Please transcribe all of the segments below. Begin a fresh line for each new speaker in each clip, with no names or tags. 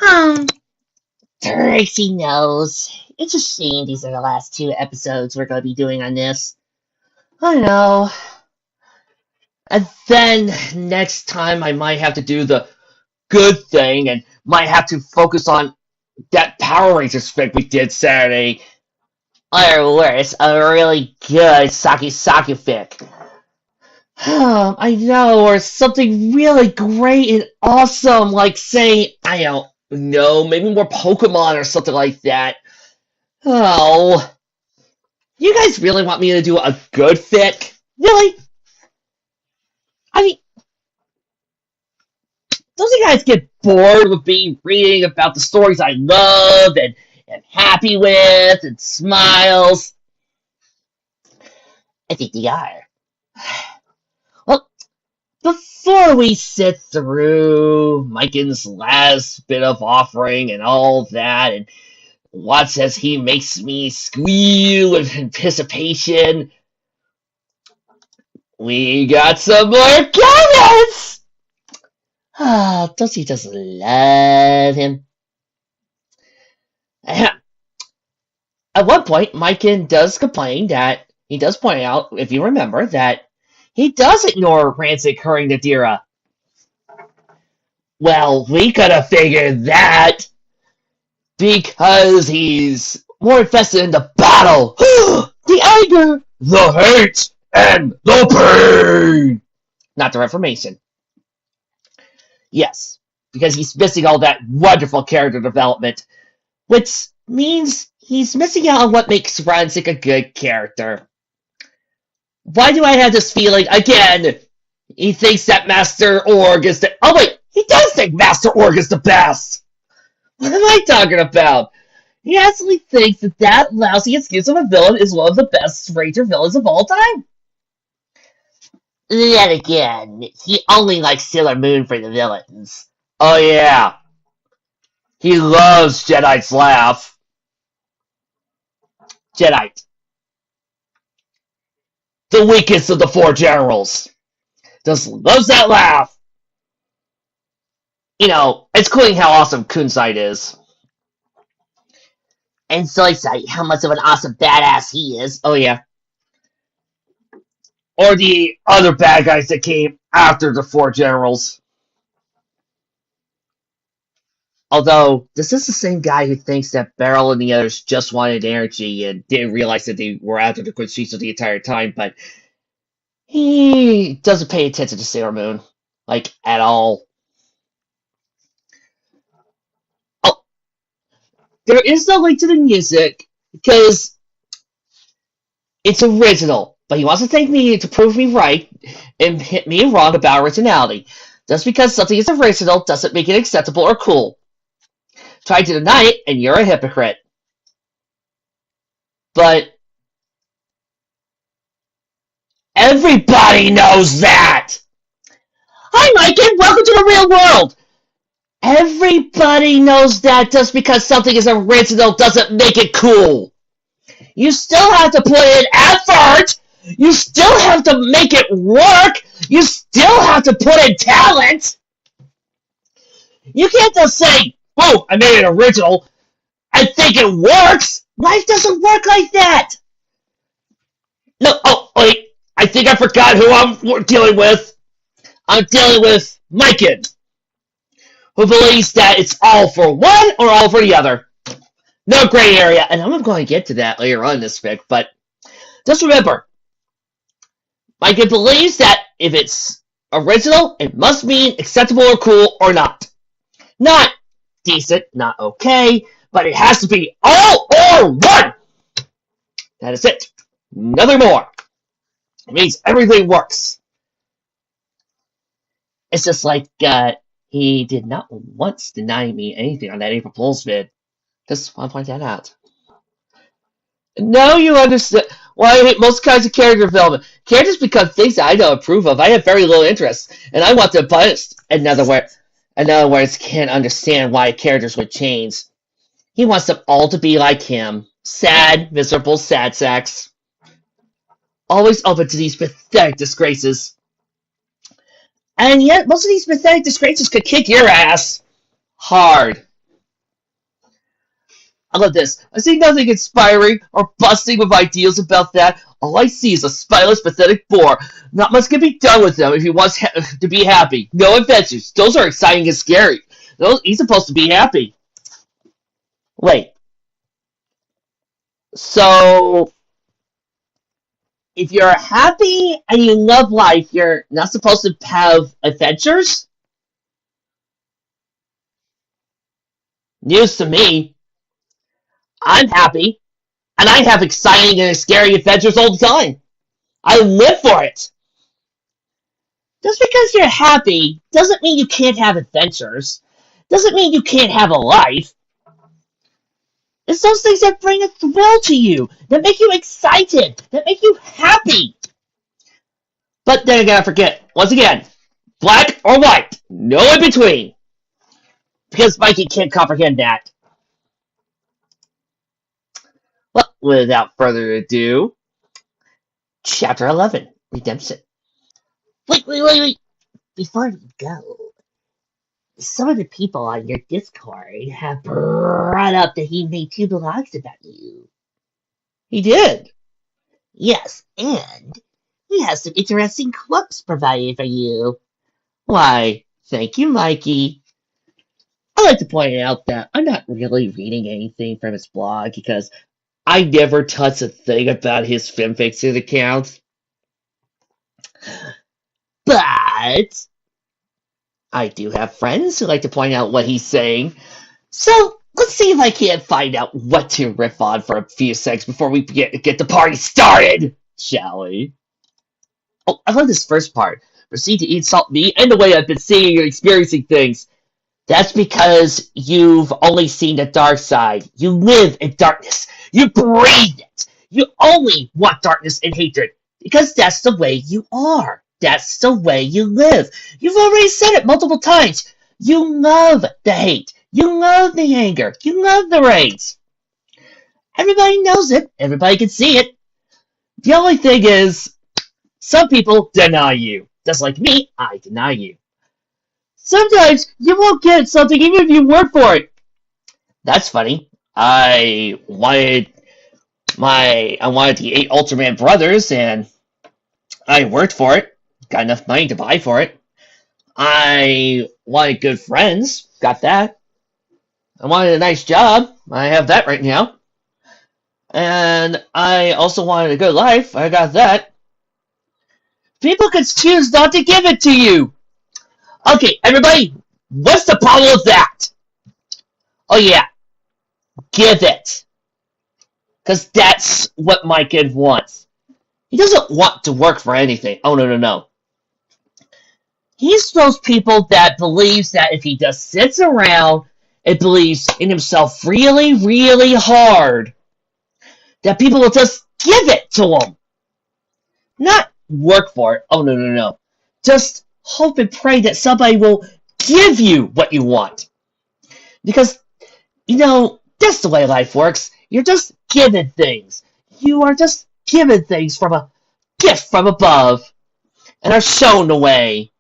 Um, Tracy knows. It's a shame these are the last two episodes we're going to be doing on this. I know. And then next time I might have to do the good thing and might have to focus on that Power Rangers fic we did Saturday. Or worse, a really good Saki Saki fic. I know, or something really great and awesome, like say, I don't know, maybe more Pokemon or something like that. Oh, you guys really want me to do a good fic? Really? I mean, don't you guys get bored with me reading about the stories I love and am happy with and smiles? I think they are. Well, before we sit through Miken's last bit of offering and all that, and Watt says he makes me squeal with anticipation, we got some more comments! Ah, Dusty just love him. At one point, Miken does complain that he does point out, if you remember, that he does ignore Rancid currying Nadira. Well, we could have figured that because he's more invested in the battle, the anger, the hate, and the pain. Not the Reformation. Yes, because he's missing all that wonderful character development, which means he's missing out on what makes Rancic a good character. Why do I have this feeling, again, he thinks that Master Org is the... Oh wait, he does think Master Org is the best! What am I talking about? He actually thinks that that lousy excuse of a villain is one of the best Ranger villains of all time. Then again, he only likes Sailor Moon for the villains. Oh yeah, he loves Jedi's laugh. Jedi, the weakest of the four generals, just loves that laugh. You know, it's cool how awesome Kunsight is. And Soysite, how much of an awesome badass he is. Oh yeah. Or the other bad guys that came after the four generals. Although, this is the same guy who thinks that Beryl and the others just wanted energy and didn't realize that they were after the Queen Streets the entire time, but he doesn't pay attention to Sailor Moon. Like, at all. Oh, there is no link to the music, because it's original. But he wants to take me to prove me right and hit me wrong about originality. Just because something is original doesn't make it acceptable or cool. Try to deny it, and you're a hypocrite. But everybody knows that! Hi, Mike, and welcome to the real world! Everybody knows that just because something is original doesn't make it cool. You still have to put in effort! You still have to make it work! You still have to put in talent! You can't just say, oh, I made it original, and think it works! Life doesn't work like that! No, oh, wait, I think I forgot who I'm dealing with. I'm dealing with Miken, who believes that it's all for one or all for the other. No gray area, and I'm going to get to that later on in this fic, but just remember, Miken believes that if it's original, it must mean acceptable or cool or not. Not decent, not okay, but it has to be all or one! That is it. Nothing more. It means everything works. It's just like, he did not once deny me anything on that April Fool's vid. Just want to point that out. Now you understand why I hate most kinds of character development. Characters become things that I don't approve of. I have very little interest, and I want them punished. In other words, can't understand why characters would change. He wants them all to be like him. Sad, miserable, sad sacks. Always open to these pathetic disgraces. And yet, most of these pathetic disgraces could kick your ass. Hard. I love this. I see nothing inspiring or busting with ideals about that. All I see is a spineless, pathetic bore. Not much can be done with him if he wants to be happy. No adventures. Those are exciting and scary. He's supposed to be happy. Wait. So, if you're happy and you love life, you're not supposed to have adventures? News to me. I'm happy, and I have exciting and scary adventures all the time. I live for it. Just because you're happy doesn't mean you can't have adventures. Doesn't mean you can't have a life. It's those things that bring a thrill to you, that make you excited, that make you happy. But then again, I forget, once again, black or white, no in between. Because Mikey can't comprehend that. Well, without further ado, Chapter 11, Redemption. Wait. Before we go, some of the people on your Discord have brought up that he made two blogs about you. He did? Yes, and he has some interesting quotes provided for you. Why, thank you, Mikey. I'd like to point out that I'm not really reading anything from his blog because I never touch a thing about his fanfiction account. But I do have friends who like to point out what he's saying. So let's see if I can't find out what to riff on for a few seconds before we get the party started, shall we? Oh, I love this first part. Proceed to eat salt meat and the way I've been seeing and experiencing things. That's because you've only seen the dark side. You live in darkness. You breathe it. You only want darkness and hatred because that's the way you are. That's the way you live. You've already said it multiple times. You love the hate. You love the anger. You love the rage. Everybody knows it. Everybody can see it. The only thing is, some people deny you. Just like me, I deny you. Sometimes you won't get something even if you work for it. That's funny. I wanted the 8 Ultraman brothers, and I worked for it. Got enough money to buy for it. I wanted good friends. Got that. I wanted a nice job. I have that right now. And I also wanted a good life. I got that. People can choose not to give it to you. Okay, everybody, what's the problem with that? Oh yeah, give it. Because that's what my kid wants. He doesn't want to work for anything. Oh, no. He's those people that believes that if he just sits around and believes in himself really, really hard, that people will just give it to him. Not work for it. Oh, no. Just hope and pray that somebody will give you what you want. Because, that's the way life works. You're just given things. You are just given things from a gift from above and are shown the way.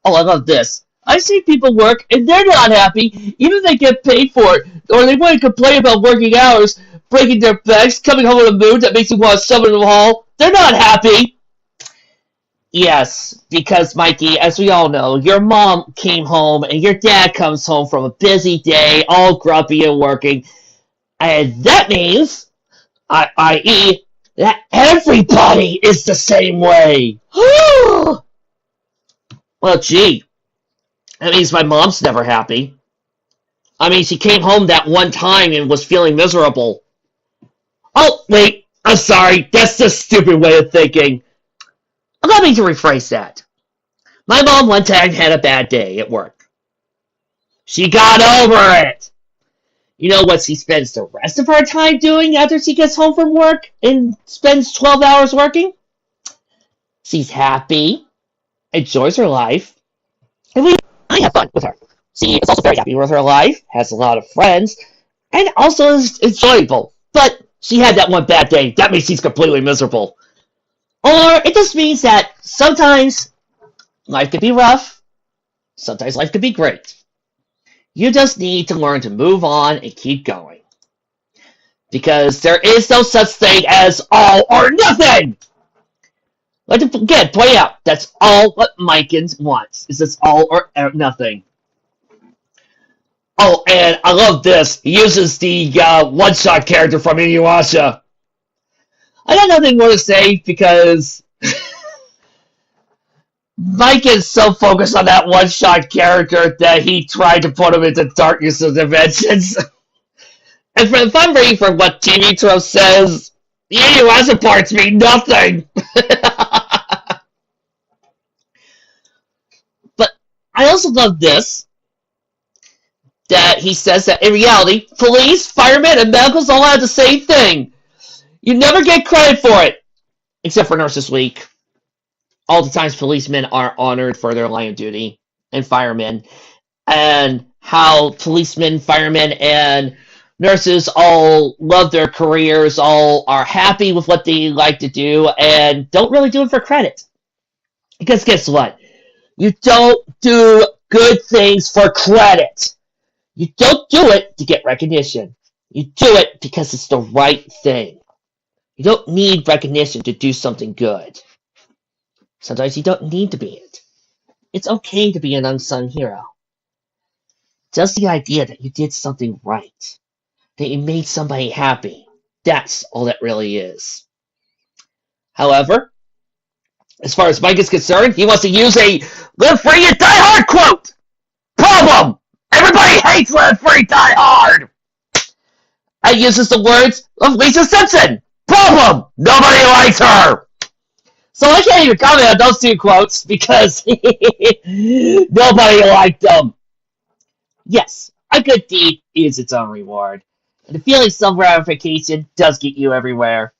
Oh, I love this. I see people work and they're not happy, even if they get paid for it, or they want to complain about working hours, breaking their backs, coming home with a mood that makes you want to summon them all. They're not happy. Yes, because, Mikey, as we all know, your mom came home and your dad comes home from a busy day, all grumpy and working. And that means, i.e., that everybody is the same way. Well, gee, that means my mom's never happy. I mean, she came home that one time and was feeling miserable. Oh, wait, I'm sorry, that's the stupid way of thinking. Allow me to rephrase that. My mom one time had a bad day at work. She got over it. You know what she spends the rest of her time doing after she gets home from work and spends 12 hours working? She's happy, enjoys her life, and I have fun with her. She is also very happy with her life, has a lot of friends, and also is enjoyable. But she had that one bad day. That means she's completely miserable. Or it just means that sometimes life can be rough, sometimes life can be great. You just need to learn to move on and keep going. Because there is no such thing as all or nothing! Let me again point out, that's all what Mikens wants, is this all or nothing. Oh, and I love this. He uses the one-shot character from Inuyasha. I got nothing more to say because Mike is so focused on that one-shot character that he tried to put him into Darkness of Dimensions. And if I'm reading from what Ginitro says, the Inuyasha parts mean nothing. But I also love this, that he says that in reality, police, firemen, and medicals all have the same thing. You never get credit for it, except for Nurses Week. All the times policemen are honored for their line of duty, and firemen, and how policemen, firemen, and nurses all love their careers, all are happy with what they like to do, and don't really do it for credit. Because guess what? You don't do good things for credit. You don't do it to get recognition. You do it because it's the right thing. You don't need recognition to do something good. Sometimes you don't need to be it. It's okay to be an unsung hero. Just the idea that you did something right, that you made somebody happy, that's all that really is. However, as far as Mike is concerned, he wants to use a live free and die hard quote! Problem! Everybody hates live free, die hard! And uses the words of Lisa Simpson! Problem! Nobody likes her! So I can't even comment on those two quotes because nobody liked them. Yes, a good deed is its own reward. And the feeling of self-gratification does get you everywhere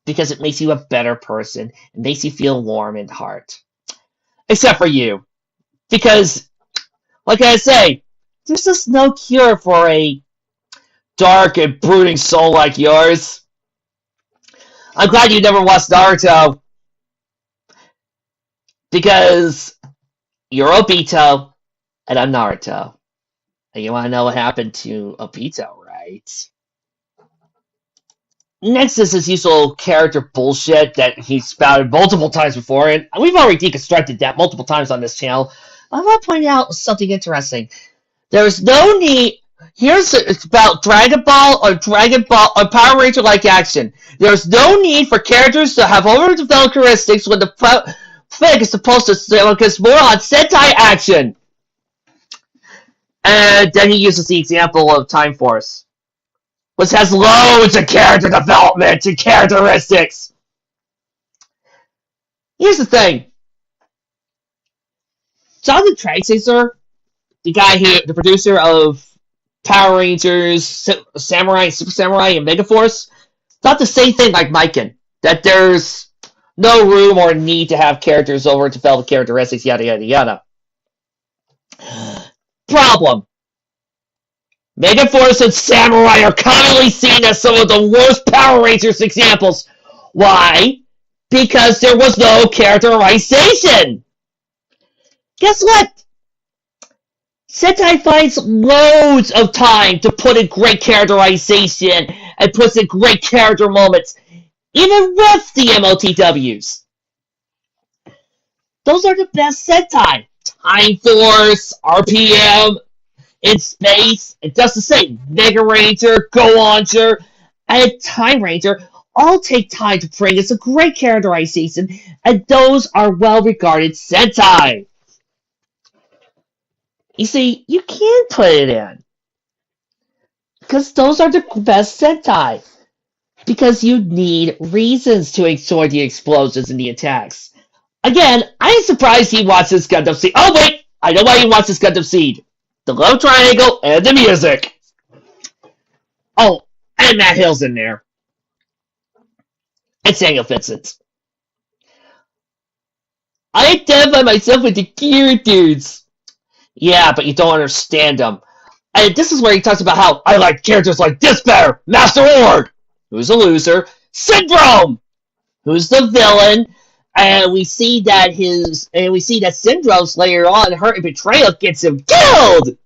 because it makes you a better person and makes you feel warm in heart. Except for you. Because, like I say, there's just no cure for a dark and brooding soul like yours. I'm glad you never watched Naruto. Because you're Obito, and I'm Naruto. And you want to know what happened to Obito, right? Next is his usual character bullshit that he spouted multiple times before, and we've already deconstructed that multiple times on this channel. I want to point out something interesting. There's no need... it's about Dragon Ball or Power Ranger-like action. There's no need for characters to have overdeveloped characteristics when the fig is supposed to focus more on Sentai action. And then he uses the example of Time Force, which has loads of character development and characteristics. Here's the thing. Jonathan Traxxer, the producer of Power Rangers, Samurai, Super Samurai, and Megaforce, thought the same thing like Miken, that there's no room or need to have characters over developed characteristics, yada yada yada. Problem. Megaforce and Samurai are commonly seen as some of the worst Power Rangers examples. Why? Because there was no characterization. Guess what? Sentai finds loads of time to put in great characterization and puts in great character moments, even with the MOTWs. Those are the best Sentai. Time Force, RPM, In Space, it does the same. Mega Ranger, Go Launcher, and Time Ranger all take time to bring us a great characterization, and those are well-regarded Sentai. You see, you can put it in. Because those are the best Sentai. Because you need reasons to enjoy the explosions and the attacks. Again, I'm surprised he watches Gundam Seed. Oh wait! I know why he watches Gundam Seed. The love triangle and the music. Oh, and Matt Hill's in there. And Samuel Vincent. I identify myself with the characters. Yeah, but you don't understand them. And this is where he talks about how I like characters like this better. Master Org, who's a loser. Syndrome, who's the villain. And we see that Syndrome's later on hurt and betrayal gets him killed.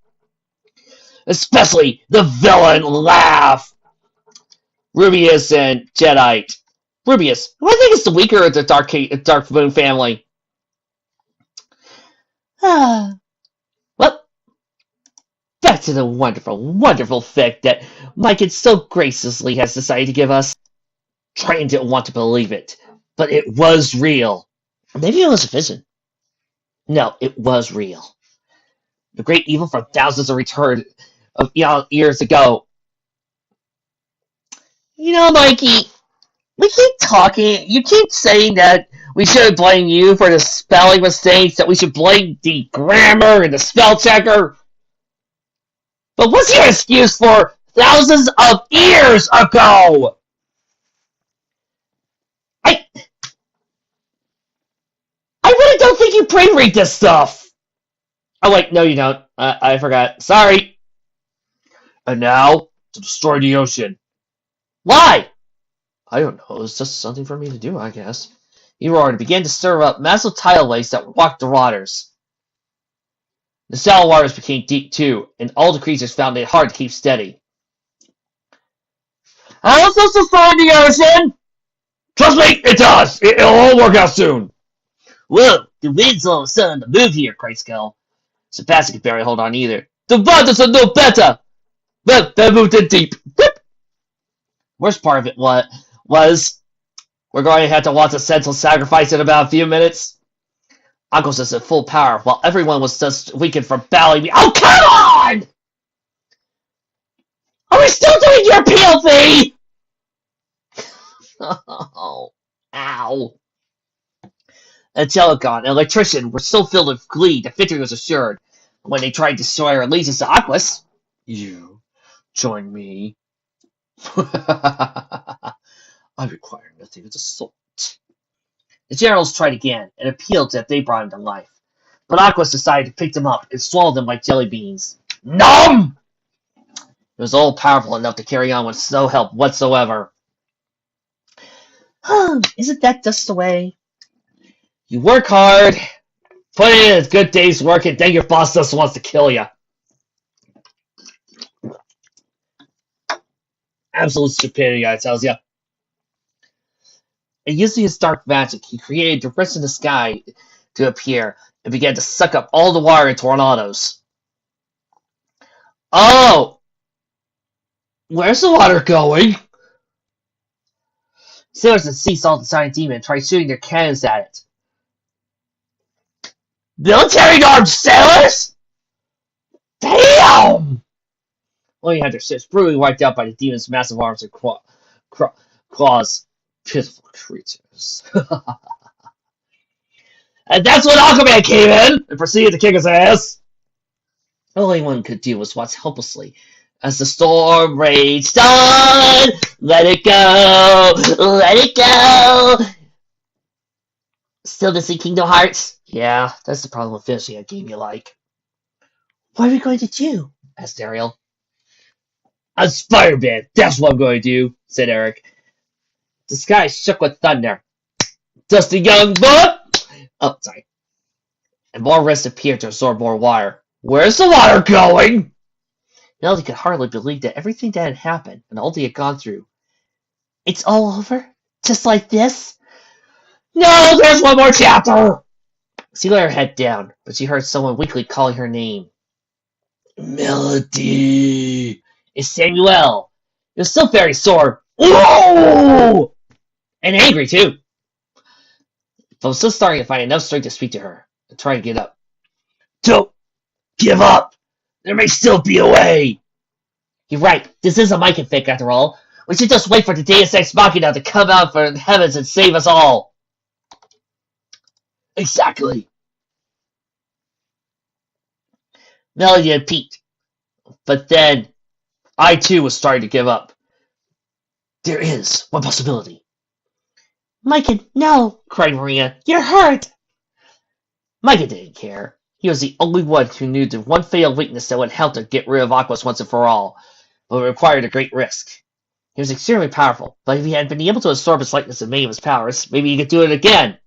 Especially the villain laugh. Rubius and Jedi. Rubius, who I think is the weaker of the Dark Moon family. Well, back to the wonderful, wonderful fic that Mike so graciously has decided to give us. Train didn't want to believe it, but it was real. Maybe it was a vision. No, it was real. The great evil from thousands of years ago. You know, Mikey, we keep talking. You keep saying that we should blame you for the spelling mistakes, that we should blame the grammar and the spell checker. But what's your excuse for thousands of years ago? I really don't think you pre-read this stuff. Oh wait, no you don't. I forgot. Sorry. And now, to destroy the ocean. Why? I don't know. It's just something for me to do, I guess. He roared and began to stir up massive tidal waves that rocked the waters. The shallow waters became deep too, and all the creatures found it hard to keep steady. How's this destroy the ocean? Trust me, it does. It'll all work out soon. Whoa, the wind's all of a sudden on the move here, cried Skull. Sebastian could barely hold on either. The waters are no better! Well, they moved in deep. Whoop! Worst part of it was we're going to have to watch a senseless sacrifice in about a few minutes. Uncle's is at full power, while everyone was just weakened from battling me. Oh, come on! Are we still doing your PLV? Oh, ow. Angelica and Electrician were so filled with glee that victory was assured. When they tried to destroy our allegiance to Aquas, you join me. I require nothing of the sort. The generals tried again and appealed that they brought him to life. But Aquas decided to pick them up and swallow them like jelly beans. Nom! It was all powerful enough to carry on with no help whatsoever. Isn't that just the way? You work hard, put in a good day's work, and then your boss just wants to kill you. Absolute stupidity, I tell you. And using his dark magic, he created the rifts in the sky to appear and began to suck up all the water in tornadoes. Oh! Where's the water going? Sailors at sea saw the giant demon and tried shooting their cannons at it. Military-armed sailors? Damn! Only had their ships brutally wiped out by the demon's massive arms and claws. Pitiful creatures. And that's when Aquaman came in and proceeded to kick his ass. All anyone could do was watch helplessly as the storm raged on. Let it go! Let it go! Still missing Kingdom Hearts? Yeah, that's the problem with finishing a game you like. What are we going to do? Asked Ariel. I'm Spider-Man, that's what I'm going to do, said Eric. The sky shook with thunder. Dusty young buck! Oh, sorry. And more rifts appeared to absorb more water. Where's the water going? Melody could hardly believe that everything that had happened and all they had gone through. It's all over? Just like this? No, there's one more chapter! She let her head down, but she heard someone weakly calling her name. Melody! It's Samuel! He was still very sore. Whoa! And angry, too. But was still starting to find enough strength to speak to her and try to get up. Don't give up! There may still be a way! You're right. This is a Mike fic, after all. We should just wait for the Deus Ex Machina to come out from the heavens and save us all. Exactly. Melody had peaked. But then, I too was starting to give up. There is one possibility. Micah, no, cried Maria. You're hurt. Micah didn't care. He was the only one who knew the one fatal weakness that would help to get rid of Aquas once and for all, but it required a great risk. He was extremely powerful, but if he had been able to absorb his likeness and many of his powers, maybe he could do it again.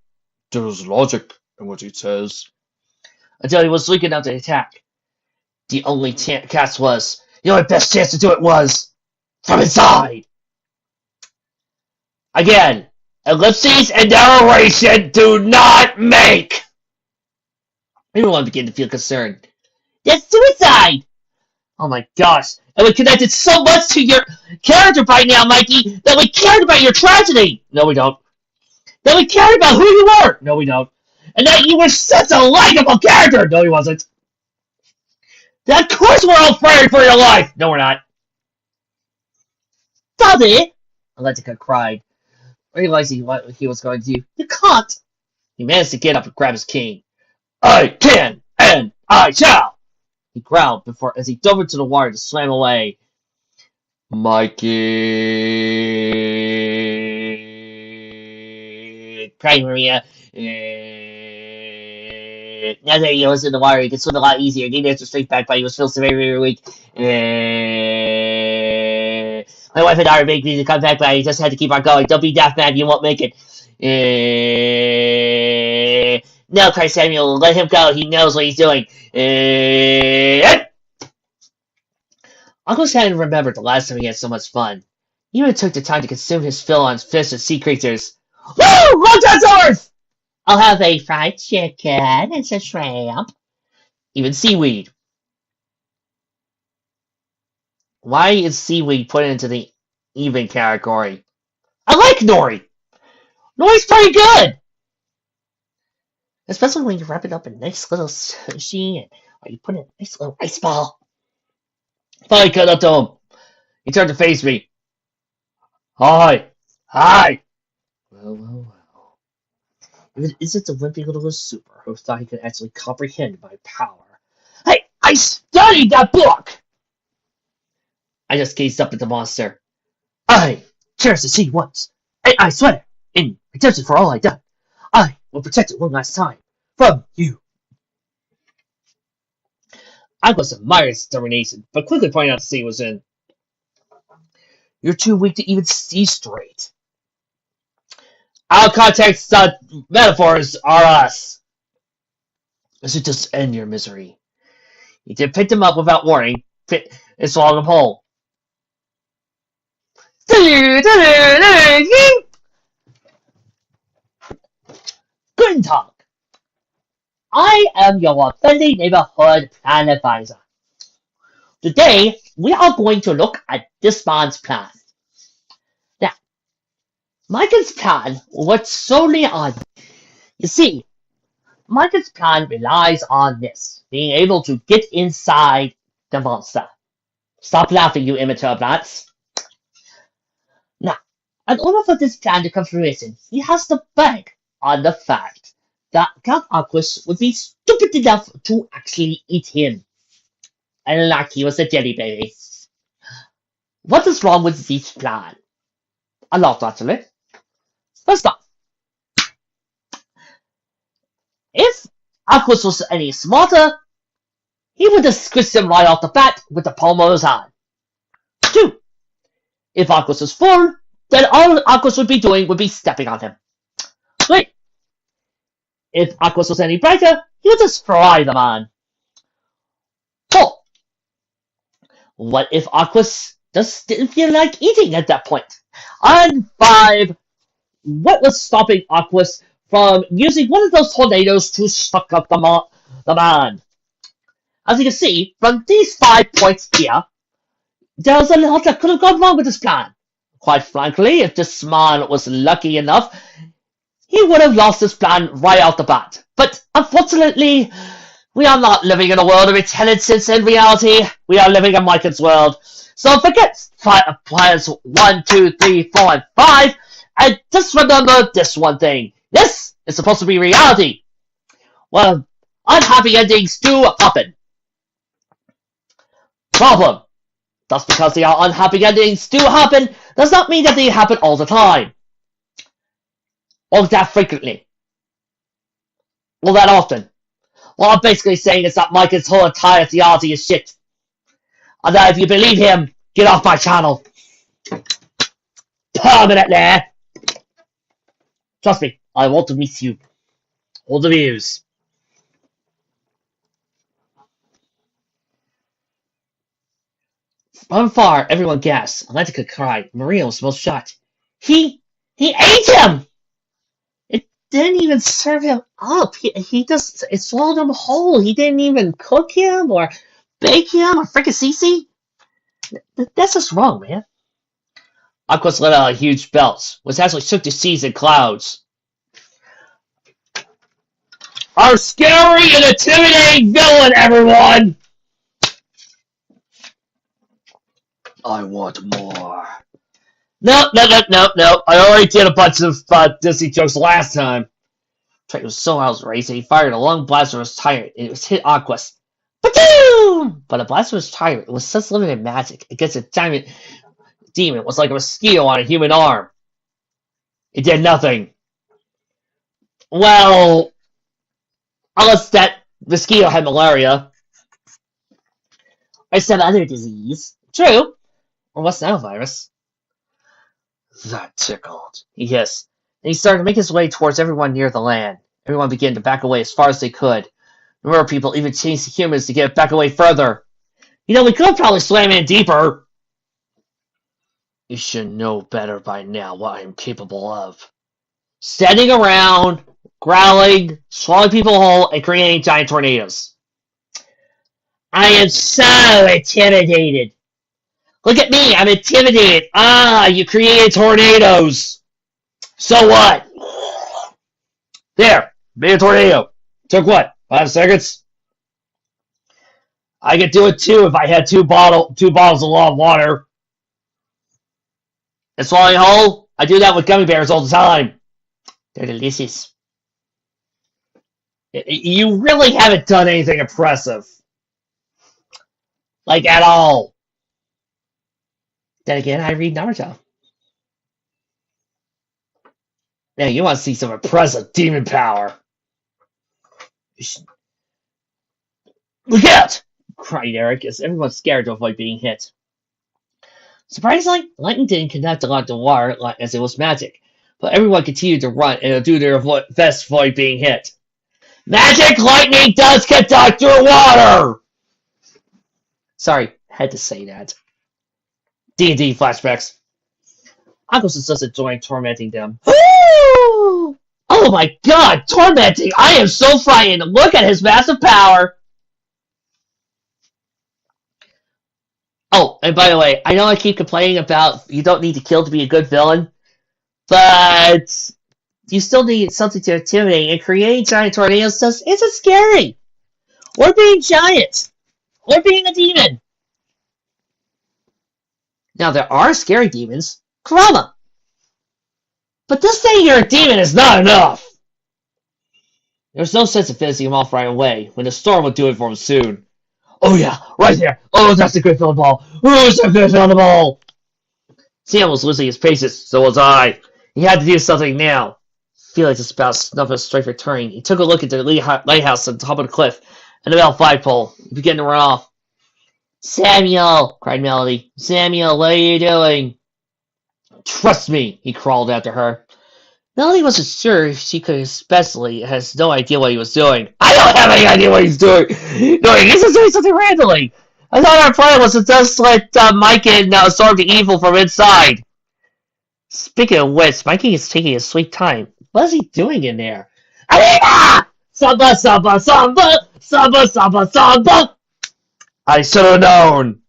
There was logic in what he says. Until he was weak enough to attack. The only catch was, The only best chance to do it was from inside. Again, ellipses and narration do not make. Everyone began to feel concerned. That's suicide! Oh my gosh. And we connected so much to your character by now, Mikey, that we cared about your tragedy. No, we don't. That we cared about who you were. No, we don't. And that you were such a likable character. No, he wasn't. That of course we're all afraid for your life. No, we're not. Daddy! Atlantica cried, realizing what he was going to do. You can't. He managed to get up and grab his cane. I can, and I shall! He growled before as he dove into the water to swim away. Mikey, cried Maria. Now that he was in the water, he could swim a lot easier. He didn't answer straight back, but he was still very, very weak. My wife and I are begging me to come back, but I just had to keep on going. Don't be daft, man. You won't make it. No, cried Samuel. Let him go. He knows what he's doing. Uncle Sam remembered the last time he had so much fun. He even took the time to consume his fill on fish and sea creatures. Woo! Long dinosaurs! I'll have a fried chicken and some shrimp. Even seaweed. Why is seaweed put into the even category? I like nori. Nori's pretty good. Especially when you wrap it up in a nice little sushi or you put in a nice little ice ball. Finally cut up to him. He turned to face me. Hi. Hi. Well. Is it the wimpy little super who thought he could actually comprehend my power? Hey, I studied that book! I just gazed up at the monster. I cherish the sea once, and I swear, in redemption for all I done, I will protect it one last time from you. Aquos admired his determination, but quickly pointed out the sea was in. You're too weak to even see straight. Our context metaphors are us. This should just end your misery. He did pick him up without warning, and swallowed him whole. Guten Tag. I am your friendly neighborhood plan advisor. Today, we are going to look at this man's plan. Now, Michael's plan works solely on, you see, Michael's plan relies on this, being able to get inside the monster. Stop laughing, you immature brats. Now, in order for this plan to come to fruition, he has to bank on the fact that Count Aquos would be stupid enough to actually eat him. And like he was a jelly baby. What is wrong with this plan? A lot, actually. First off, if Aquos was any smarter, he would have squished him right off the bat with the palm of his hand. 2. If Aquos was full, then all Aquos would be doing would be stepping on him. 3. If Aquos was any brighter, he would just fry the man. 4. What if Aquos just didn't feel like eating at that point? And 5. What was stopping Aquos from using one of those tornadoes to suck up the man? As you can see, from these 5 points here, there's a lot that could have gone wrong with this plan. Quite frankly, if this man was lucky enough, he would have lost his plan right out the bat. But unfortunately, we are not living in a world of intelligence and reality. We are living in Michael's world. So forget plans 1, 2, 3, 4, and 5, and just remember this one thing. This is supposed to be reality. Well, unhappy endings do happen. Problem. Just because they are unhappy endings do happen, does not mean that they happen all the time. Or that frequently. Or that often. What I'm basically saying is that Michael's whole entire theology is shit. And that if you believe him, get off my channel. Permanently. Trust me, I want to miss you. All the views. From far, everyone gasped. Atlantica cried. Maria was most shocked. He ate him! It didn't even serve him up. He just, it swallowed him whole. He didn't even cook him or bake him or fricassee. That's just wrong, man. Aquas let out a huge belt, which actually shook the seas and clouds. Our scary and intimidating villain, everyone! I want more. No. I already did a bunch of Disney jokes last time. Train was so outraged that he fired a long blast from his tyrant, and it was hit Aquas. Ba-doom! But a blast from his tyrant was such limited magic against a giant demon. It was like a mosquito on a human arm. It did nothing. Well, unless that mosquito had malaria. Or some other disease. True. Or West Nile virus. That tickled, he hissed. And he started to make his way towards everyone near the land. Everyone began to back away as far as they could. The mer people even chased the humans to get back away further. You know, we could probably swim in deeper. You should know better by now what I am capable of. Standing around, growling, swallowing people whole, and creating giant tornadoes. I am so intimidated. Look at me, I'm intimidated. Ah, you created tornadoes. So what? There, made a tornado. Took what, 5 seconds? I could do it too if I had two bottles of raw water. And swallowing whole, I do that with gummy bears all the time. They're delicious. You really haven't done anything impressive. Like, at all. Then again, I read Naruto. Now, you want to see some impressive demon power. Look out! Cried Eric as everyone scared to avoid being hit. Surprisingly, lightning didn't conduct a lot of water as it was magic, but everyone continued to run and do their best to avoid being hit. Magic lightning does conduct your water! Sorry, had to say that. D&D flashbacks. Aquos is just enjoying tormenting them. Oh my god, tormenting! I am so frightened! Look at his massive power! Oh, and by the way, I know I keep complaining about you don't need to kill to be a good villain, but you still need something to intimidate, and creating giant tornadoes isn't scary! Or being giant! Or being a demon! Now, there are scary demons. Kurama! But just saying you're a demon is not enough! There's no sense of finishing him off right away, when the storm will do it for him soon. Oh yeah, right there! Oh, that's a great filling ball! Oh, it's a great filling ball! Sam was losing his patience, so was I. He had to do something now. Felix is about to snuff a straight returning. He took a look at the lighthouse at the top of the cliff, and the metal flagpole. He began to run off. Samuel! Cried Melody. Samuel, what are you doing? Trust me, he crawled after her. Melody wasn't sure if she could, especially has no idea what he was doing. I don't have any idea what he's doing! He's just doing something randomly! I thought our plan was to just let Mikey absorb the evil from inside. Speaking of which, Mikey is taking his sweet time. What is he doing in there? Alina! Samba, samba, samba! Samba, samba, samba! I should have known!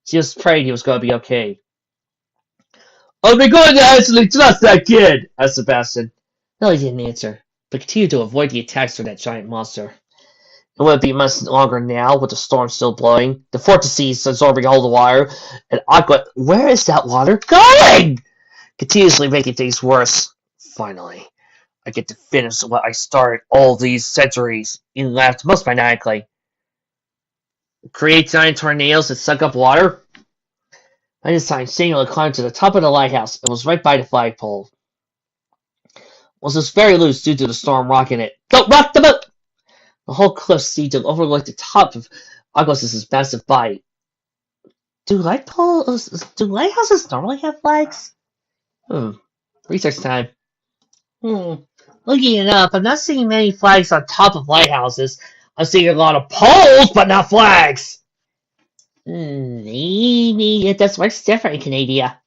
She just prayed he was going to be okay. Are we going to actually trust that kid? Asked Sebastian. No, he didn't answer, but continued to avoid the attacks from that giant monster. It wouldn't be much longer now, with the storm still blowing, the vortices absorbing all the water, and Aqua. Where is that water going? Continuously making things worse. Finally, I get to finish what I started all these centuries. He laughed most maniacally. Create giant tornadoes that suck up water? By this time, Samuel had climbed to the top of the lighthouse and was right by the flagpole. It was just very loose due to the storm rocking it. Don't rock the boat! The whole cliff seemed to overlook the top of Aquos' massive body. Do lighthouses normally have flags? Research time. Looking it up, I'm not seeing many flags on top of lighthouses. I'm seeing a lot of poles, but not flags. Maybe it does work different in Canada.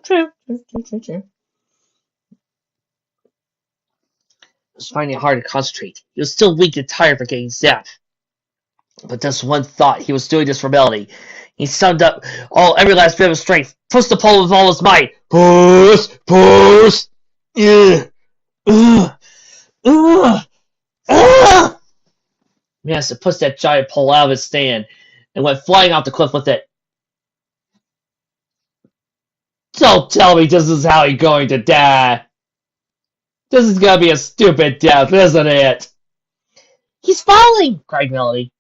True. It was finding it hard to concentrate. He was still weak and tired from getting zapped. But just one thought, he was doing this for Melody. He summed up every last bit of strength, pushed the pole with all his might. Push! Ugh! Ugh! Ugh! Ugh! He has to push that giant pole out of his stand and went flying off the cliff with it. Don't tell me this is how he's going to die. This is gonna be a stupid death, isn't it? He's falling! Cried Melody.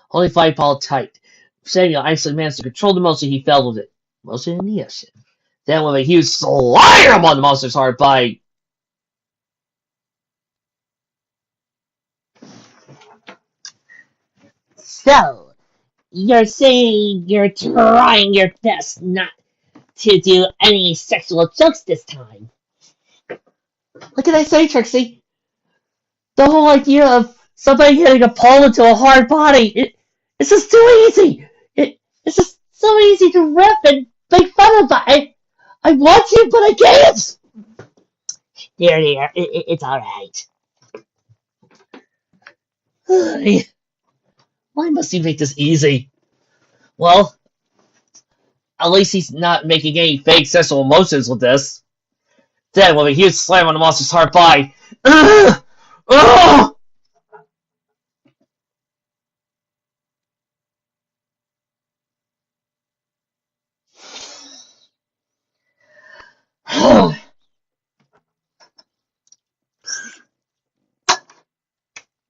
Holding Flagpole tight, Samuel actually managed to control the monster he fell with it, mostly in the ocean. Then with a huge slam on the monster's hard bite. So, you're saying you're trying your best not to do any sexual jokes this time? What can I say, Trixie? The whole idea of somebody hitting a pole into a hard body, it's just too easy. It's just so easy to rip and make fun of. I want to, but I can't. There. It's all right. Why must he make this easy? Well, at least he's not making any fake sexual emotions with this. Then, with a huge slam on the monster's heart by,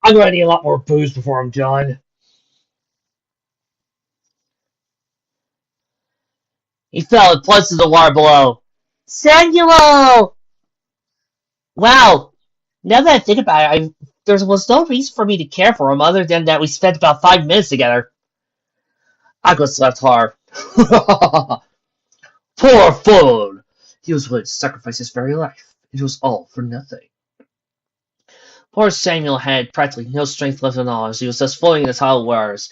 I'm gonna need a lot more booze before I'm done. He fell and plunged into the water below. Samuel! Wow, now that I think about it, there was no reason for me to care for him other than that we spent about 5 minutes together. Agnes left hard. Poor fool! He was willing to sacrifice his very life. It was all for nothing. Poor Samuel had practically no strength left at all as he was just floating in the tidal waters,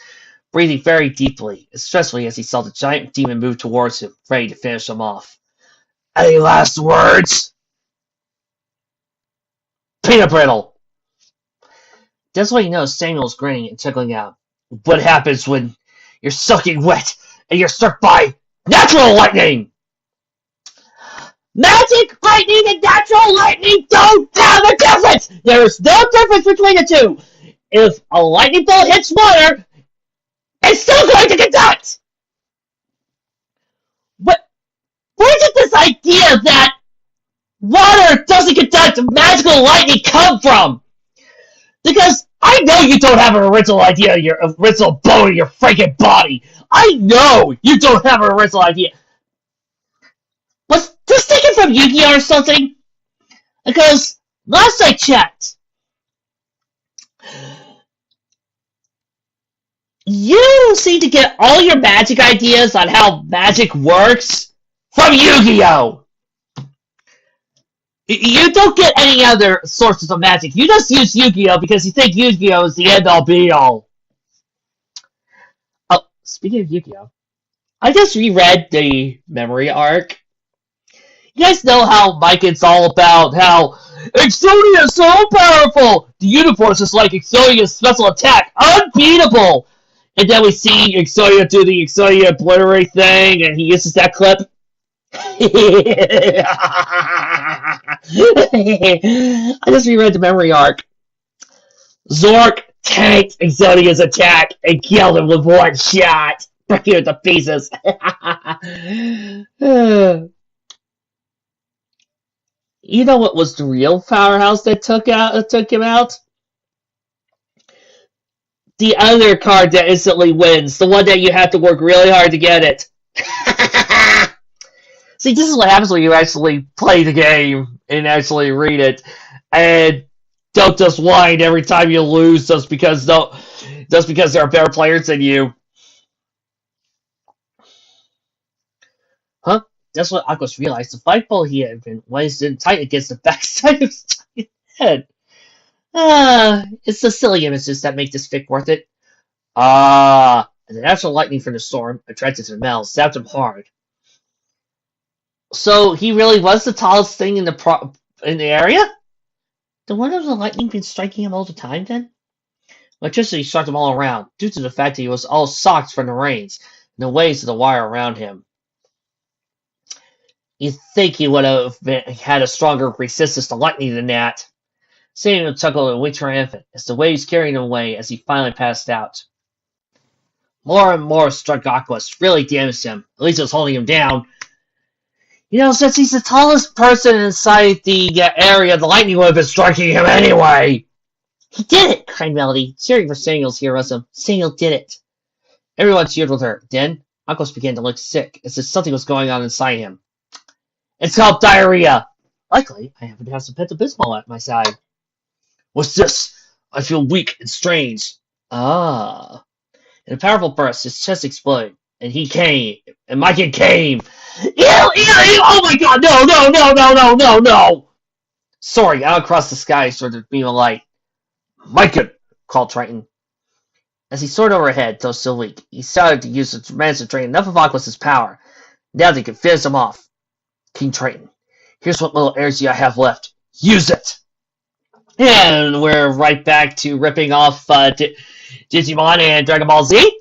breathing very deeply, especially as he saw the giant demon move towards him, ready to finish him off. Any last words? Peanut brittle! That's what you know. Samuel's grinning and chuckling out. What happens when you're soaking wet and you're struck by natural lightning? Magic lightning and natural lightning don't have a difference! There's no difference between the two! If a lightning bolt hits water, it's still going to conduct! Where did this idea that water doesn't conduct magical lightning come from? Because I know you don't have an original idea, your original bone in your freaking body. I know you don't have an original idea. Was this taken from Yu-Gi-Oh or something? Because last I checked, you seem to get all your magic ideas on how magic works from Yu-Gi-Oh! You don't get any other sources of magic. You just use Yu-Gi-Oh! Because you think Yu-Gi-Oh! is the end-all be-all. Oh, speaking of Yu-Gi-Oh! I just reread the memory arc. You guys know how Mike is all about how Exodia is so powerful! The universe is like Exodia's special attack, unbeatable! And then we see Exodia do the Exodia obliterate thing, and he uses that clip. I just reread the memory arc. Zork tanked Exodia's attack and killed him with one shot, breaking it to pieces. You know what was the real powerhouse that took him out? The other card that instantly wins, the one that you have to work really hard to get it. See, this is what happens when you actually play the game and actually read it, and don't just whine every time you lose just because there are better players than you. Huh? That's what Aquos realized. The fight ball he had been wedged in tight against the backside of his giant head. It's the silly images that make this fic worth it. And the natural lightning from the storm, attracted to the metal, zapped him hard. So he really was the tallest thing in the area? Then wouldn't have the lightning been striking him all the time then? Electricity struck him all around, due to the fact that he was all socked from the rains and the waves of the wire around him. You'd think he would have had a stronger resistance to lightning than that. Samuel chuckled and winked triumphant as the waves carried him away as he finally passed out. More and more struck Aquas, really damaged him. At least it was holding him down. Since he's the tallest person inside the area, the lightning would have been striking him anyway. He did it, cried Melody, cheering for Samuel's heroism. Samuel did it. Everyone cheered with her. Then, Aquas began to look sick, as if something was going on inside him. It's called diarrhea. Luckily, I happen to have some Pepto-Bismol at my side. What's this? I feel weak and strange. Ah. In a powerful burst, his chest exploded, and he came. And my kid came. Ew, ew, ew! Oh my god! No, no, no, no, no, no, no! Soaring out across the sky, sort of beam of light. Micah! Called Triton. As he soared overhead, though still weak, he started to use the managed to drain enough of Aquas' power. Now that he could finish him off. King Triton, here's what little energy I have left. Use it! And we're right back to ripping off Digimon and Dragon Ball Z.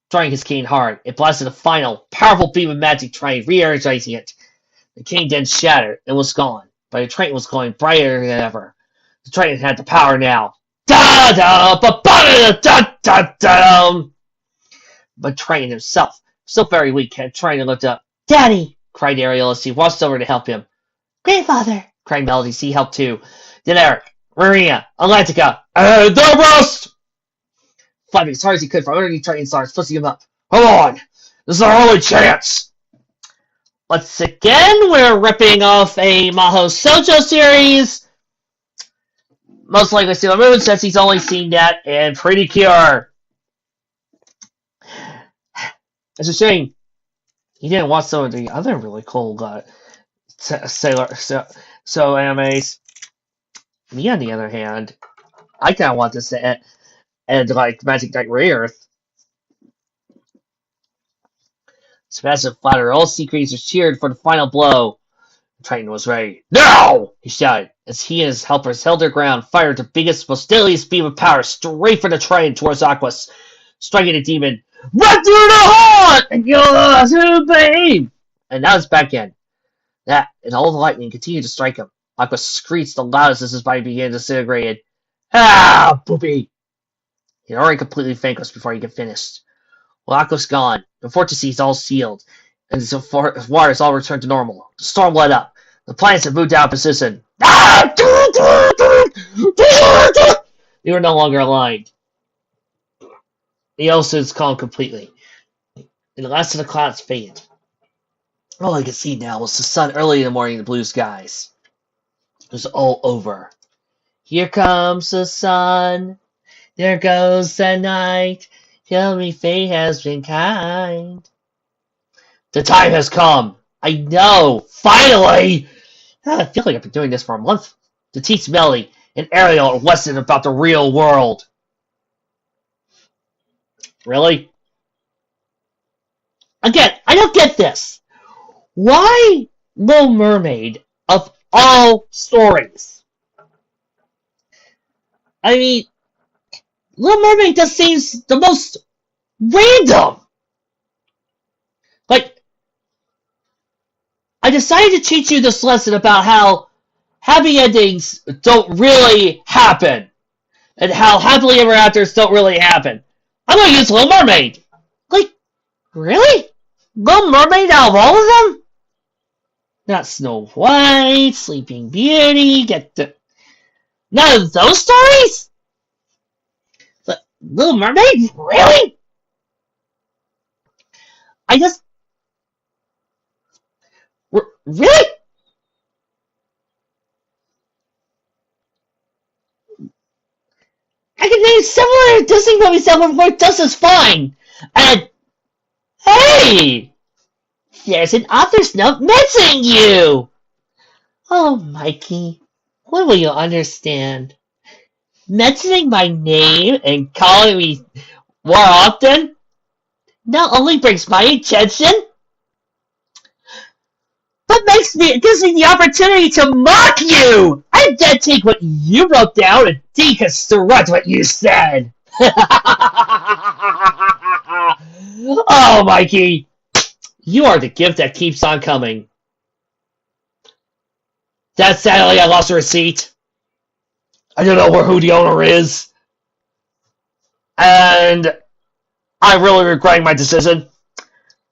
Drawing his cane hard, it blasted a final, powerful beam of magic, trying re-energizing it. The cane then shattered and was gone, but the Triton was glowing brighter than ever. The Triton had the power now. But Triton himself, still very weak, had trying to lift up. Daddy! Cried Ariel as he walked over to help him. Grandfather! Cried Melody as he helped too. Then Eric, Maria, Atlantica, and the rest! Flapping as hard as he could from underneath Triton's arms, pushing him up. Come on! This is our only chance! Once again, we're ripping off a Maho Shoujo series. Most likely Sailor Moon, since he's only seen that in Pretty Cure. It's a shame. He didn't watch some of the other really cool Sailor animes. Me, on the other hand, I kind of want this to end like Magic Knight Rebirth. Sebastian flattered. All sea creatures cheered for the final blow. Triton was ready. Now! He shouted, as he and his helpers held their ground, fired the biggest, most deadliest beam of power straight for the Triton towards Aquas, striking the demon. Run through the heart! And you're babe! And now it's back in. That, and all the lightning continued to strike him. Aquas screeched the loudest as his body began to disintegrate. Ah, poopy! He had already completely vanquished before he could finish. Well, Aqua's gone. The fortress is all sealed, and the waters all returned to normal. The storm let up. The planets have moved out of position. Ah! They were no longer aligned. The oceans calmed completely, and the last of the clouds faded. All I could see now was the sun early in the morning in the blue skies. It was all over. Here comes the sun. There goes the night. Tell me fate has been kind. The time has come. I know. Finally! I feel like I've been doing this for a month. To teach Melody and Ariel a lesson about the real world. Really? Again, I don't get this. Why Little Mermaid of all stories? I mean, Little Mermaid just seems the most random. Like, I decided to teach you this lesson about how happy endings don't really happen. And how happily ever afters don't really happen. I'm gonna use Little Mermaid. Like, really? Little Mermaid out of all of them? Not Snow White, Sleeping Beauty, none of those stories? But Little Mermaid? Really? Really? I can name similar Disney movies that would work just as fine. And, hey! There's an author's note mentioning you! Oh, Mikey, when will you understand? Mentioning my name and calling me more often not only brings my attention, but gives me the opportunity to mock you! I then take what you wrote down and deconstruct what you said! Oh, Mikey! You are the gift that keeps on coming. That sadly I lost the receipt. I don't know who the owner is. And I'm really regretting my decision.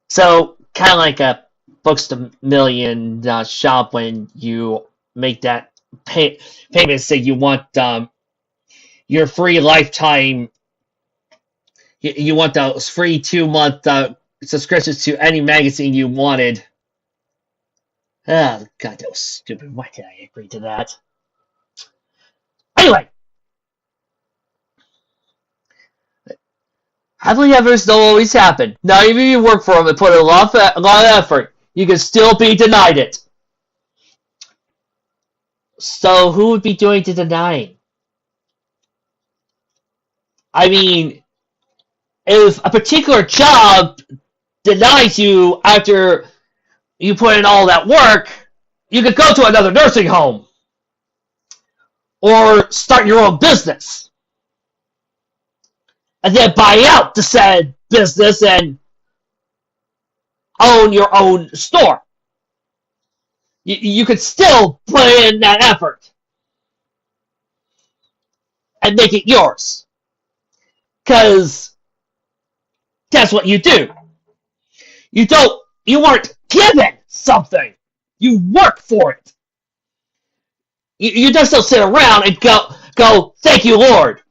So, kind of like a Books a Million shop when you make that payment, say you want your free lifetime, you want those free 2-month subscriptions to any magazine you wanted. Oh, God, that was stupid. Why did I agree to that? Anyway, happily evers don't always happen. Not even if you work for them and put a lot of effort, you can still be denied it. So who would be doing the denying? I mean, if a particular job denies you after you put in all that work, you could go to another nursing home. Or start your own business. And then buy out the said business and own your own store. You could still put in that effort and make it yours. Because that's what you do. You weren't given something. You work for it. You just don't sit around and go, thank you, Lord.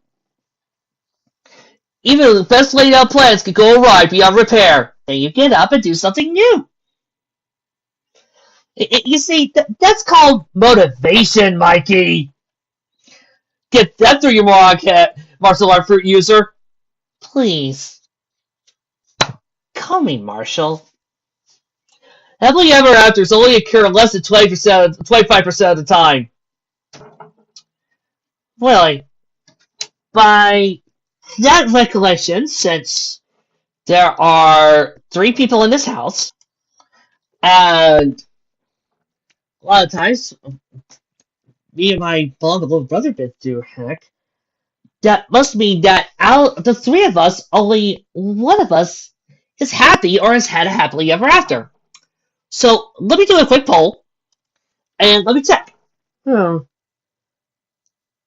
Even the best laid out plans could go awry beyond repair. Then you get up and do something new. You see, that's called motivation, Mikey. Get that through your martial art fruit user. Please. Call me Marshall. Happily ever afters only occur less than 25% of the time. Really, by that recollection, since there are 3 people in this house, and a lot of times, me and my beloved little brother been through heck, that must mean that out of the 3 of us, only one of us is happy or has had a happily ever after. So, let me do a quick poll, and let me check.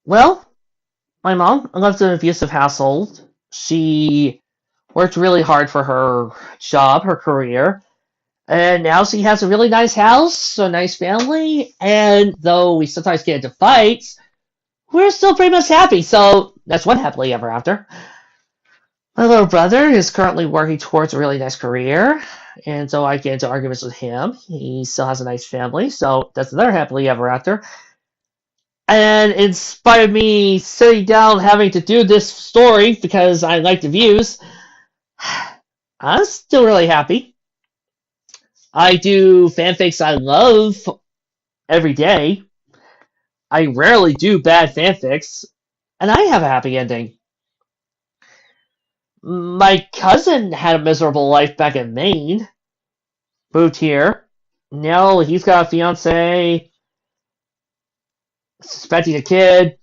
Well, my mom lived in an abusive household. She worked really hard for her job, her career, and now she has a really nice house, a nice family, and though we sometimes get into fights, we're still pretty much happy, so that's one happily ever after. My little brother is currently working towards a really nice career, and so I get into arguments with him. He still has a nice family, so that's another happily ever after. And in spite of me sitting down having to do this story because I like the views, I'm still really happy. I do fanfics I love every day. I rarely do bad fanfics, and I have a happy ending. My cousin had a miserable life back in Maine. Moved here. Now he's got a fiance, expecting a kid,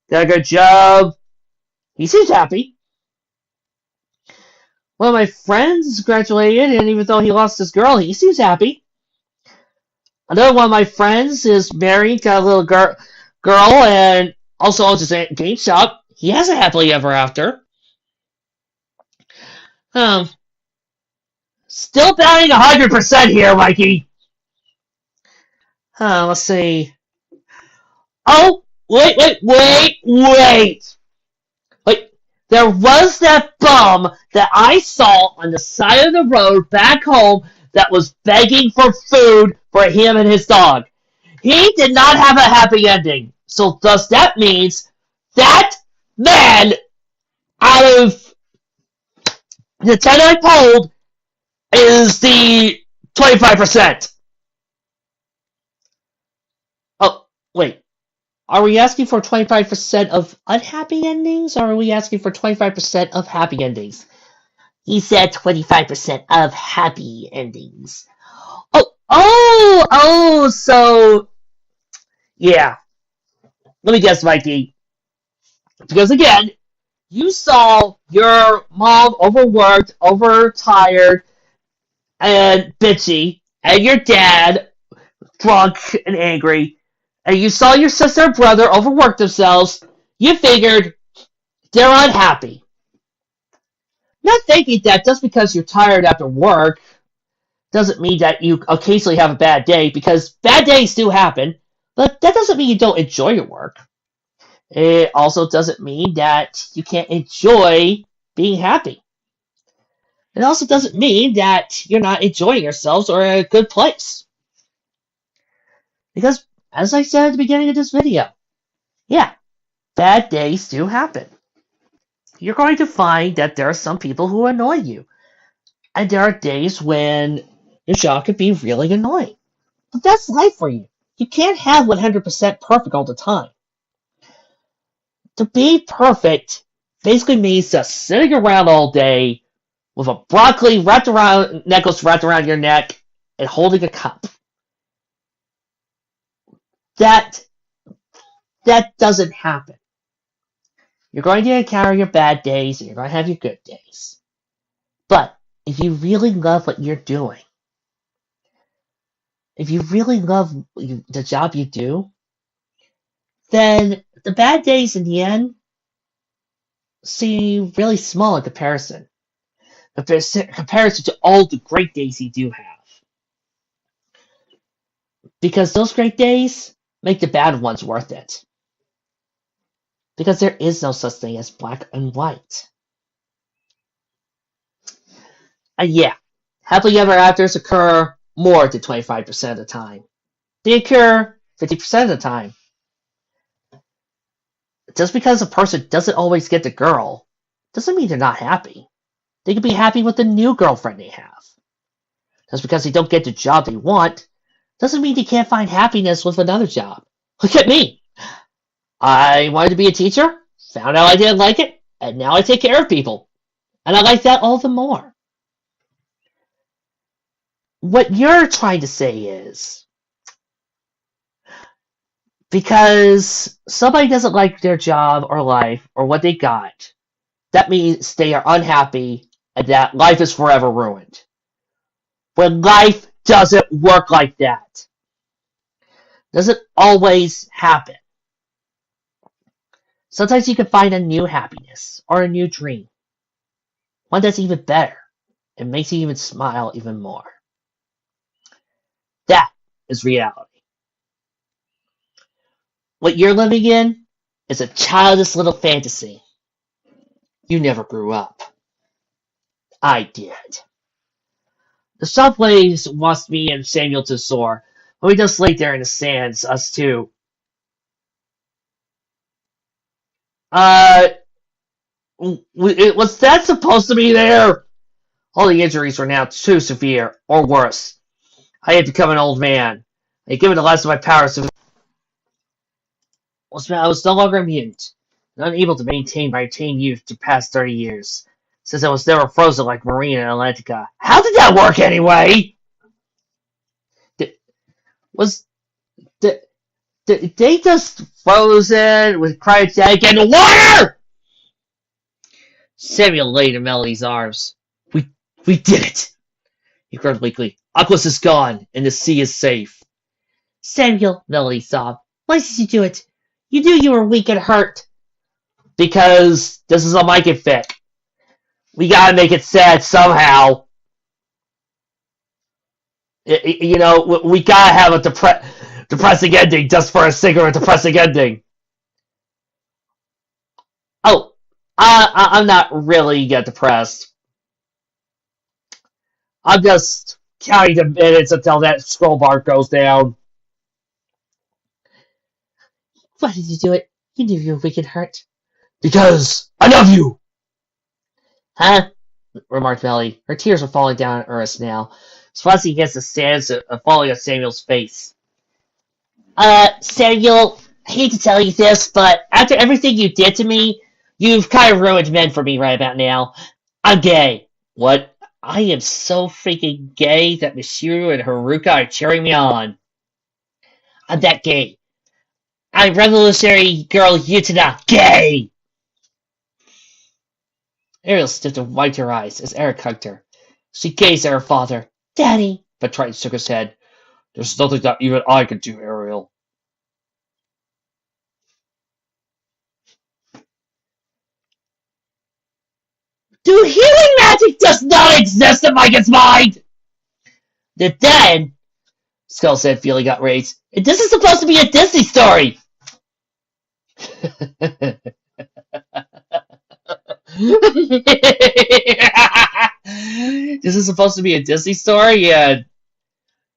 got a good job. He seems happy. One of my friends graduated, and even though he lost his girl, he seems happy. Another one of my friends is married, got a little girl, and also owns his game shop. He has a happily ever after. Still batting 100% here, Mikey. Let's see. Oh, wait. There was that bum that I saw on the side of the road back home that was begging for food for him and his dog. He did not have a happy ending. So thus that means that man, out of the 10 I polled, is the 25%. Oh, wait. Are we asking for 25% of unhappy endings, or are we asking for 25% of happy endings? He said 25% of happy endings. So, yeah. Let me guess, Mikey. Because again, you saw your mom overworked, overtired, and bitchy, and your dad drunk and angry, and you saw your sister and brother overwork themselves. You figured they're unhappy. Not thinking that just because you're tired after work doesn't mean that you occasionally have a bad day, because bad days do happen, but that doesn't mean you don't enjoy your work. It also doesn't mean that you can't enjoy being happy. It also doesn't mean that you're not enjoying yourselves or in a good place. Because, as I said at the beginning of this video, yeah, bad days do happen. You're going to find that there are some people who annoy you. And there are days when your job can be really annoying. But that's life for you. You can't have 100% perfect all the time. To be perfect basically means just sitting around all day with a broccoli necklace wrapped around your neck and holding a cup. That doesn't happen. You're going to encounter your bad days and you're going to have your good days. But if you really love what you're doing, if you really love the job you do, then the bad days in the end seem really small in comparison. Comparison to all the great days you do have. Because those great days make the bad ones worth it. Because there is no such thing as black and white. And yeah, happily ever afters occur more than 25% of the time. They occur 50% of the time. Just because a person doesn't always get the girl, doesn't mean they're not happy. They can be happy with the new girlfriend they have. Just because they don't get the job they want, doesn't mean they can't find happiness with another job. Look at me. I wanted to be a teacher, found out I didn't like it, and now I take care of people. And I like that all the more. What you're trying to say is, because somebody doesn't like their job or life or what they got, that means they are unhappy and that life is forever ruined. When life doesn't work like that. Doesn't always happen. Sometimes you can find a new happiness or a new dream. One that's even better and makes you even smile even more. That is reality. What you're living in is a childish little fantasy. You never grew up. I did. The subways wants me and Samuel to soar, but we just lay there in the sands, us two. Was that supposed to be there? All the injuries were now too severe, or worse. I had become an old man. I had given the last of my powers to I was no longer immune, and unable to maintain my retained youth to past 30 years, since I was never frozen like Marina and Atlantica. How did that work anyway? Was they just frozen with cryogenic and water? Samuel laid in Melody's arms. We did it! He cried weakly. Aquos is gone, and the sea is safe. Samuel, Melody sobbed. Why did you do it? You knew you were weak and hurt. Because this is a Mike and fic. We gotta make it sad somehow. We gotta have a depressing ending just for a single depressing ending. Oh, I'm not really depressed. I'm just counting the minutes until that scroll bar goes down. Why did you do it? You knew you were weak and hurt. Because I love you! Huh? Remarked Melly. Her tears were falling down on Urus now, splashing against the sands and falling on Samuel's face. Samuel, I hate to tell you this, but after everything you did to me, you've kind of ruined men for me right about now. I'm gay. What? I am so freaking gay that Michiru and Haruka are cheering me on. I'm that gay. I'm revolutionary girl Utena. Gay! Ariel stiffed and wiped her eyes as Eric hugged her. She gazed at her father. Daddy! But Triton shook his head. There's nothing that even I can do, Ariel. Dude, healing magic does not exist in Micah's mind! Then, Skull said, feeling outraged, this is supposed to be a Disney story! This is supposed to be a Disney story, and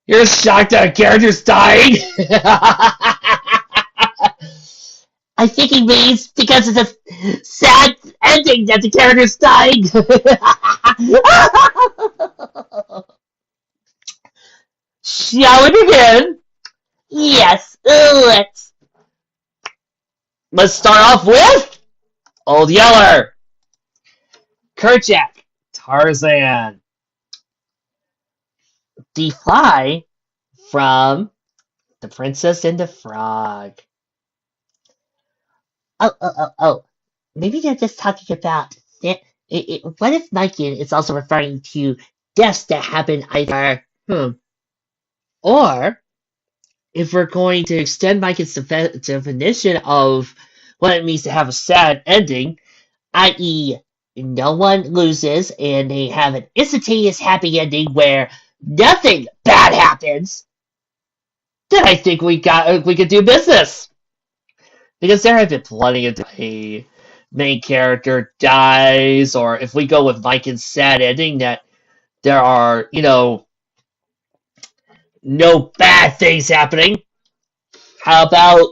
you're shocked that a character's dying? I think he means because it's a sad ending that the character's dying. Shall we begin? Yes, let's start off with Old Yeller, Kerchak, Tarzan, the Fly from The Princess and the Frog. Oh. Maybe they're just talking about what if Nike is also referring to deaths that happen either, or if we're going to extend Mike's definition of what it means to have a sad ending, i.e., no one loses and they have an instantaneous happy ending where nothing bad happens, then I think we could do business. Because there have been plenty of a main character dies, or if we go with Mike's sad ending, that there are, no bad things happening. How about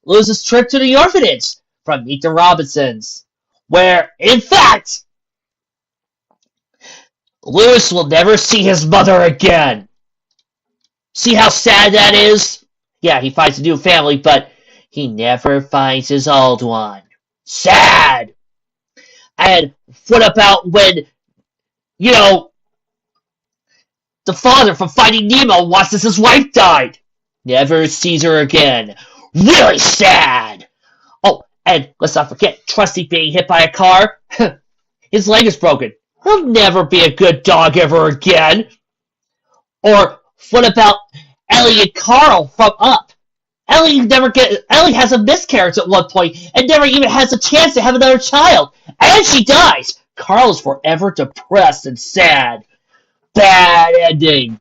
Lewis's trip to the orphanage from Meet the Robinsons, where, in fact, Lewis will never see his mother again. See how sad that is? Yeah, he finds a new family, but he never finds his old one. Sad! And what about when, the father from Finding Nemo watches his wife died? Never sees her again. Really sad! Oh, and let's not forget Trusty being hit by a car. His leg is broken. He'll never be a good dog ever again. Or what about Ellie and Carl from Up? Ellie has a miscarriage at one point and never even has a chance to have another child. And she dies. Carl is forever depressed and sad. Bad ending.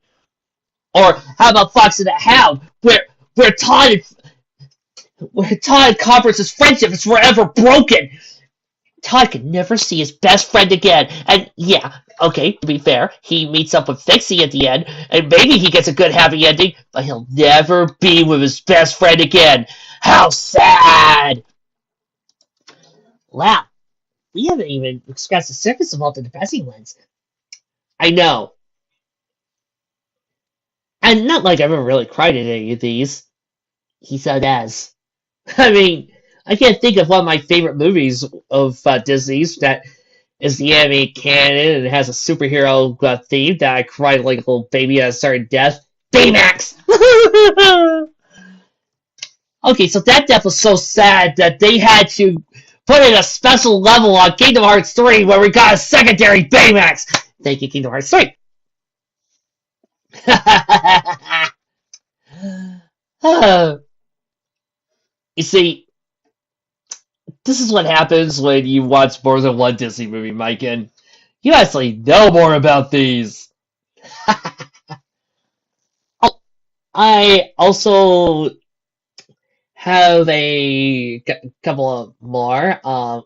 Or how about Fox and the Hound, where Todd and Converse's friendship is forever broken. Todd can never see his best friend again. And yeah, okay, to be fair, he meets up with Fixie at the end, and maybe he gets a good happy ending, but he'll never be with his best friend again. How sad! Wow, we haven't even scratched the surface of all the depressing ones. I know. And not like I've ever really cried at any of these. He said as. I mean, I can't think of one of my favorite movies of Disney's that is the animated canon and has a superhero theme that I cried like a little baby at a certain death. Baymax! Okay, so that death was so sad that they had to put in a special level on Kingdom Hearts 3 where we got a secondary Baymax! Thank you, Kingdom Hearts 3! You see, this is what happens when you watch more than one Disney movie, Mike, and you actually know more about these. Oh, I also have a couple of more. Oh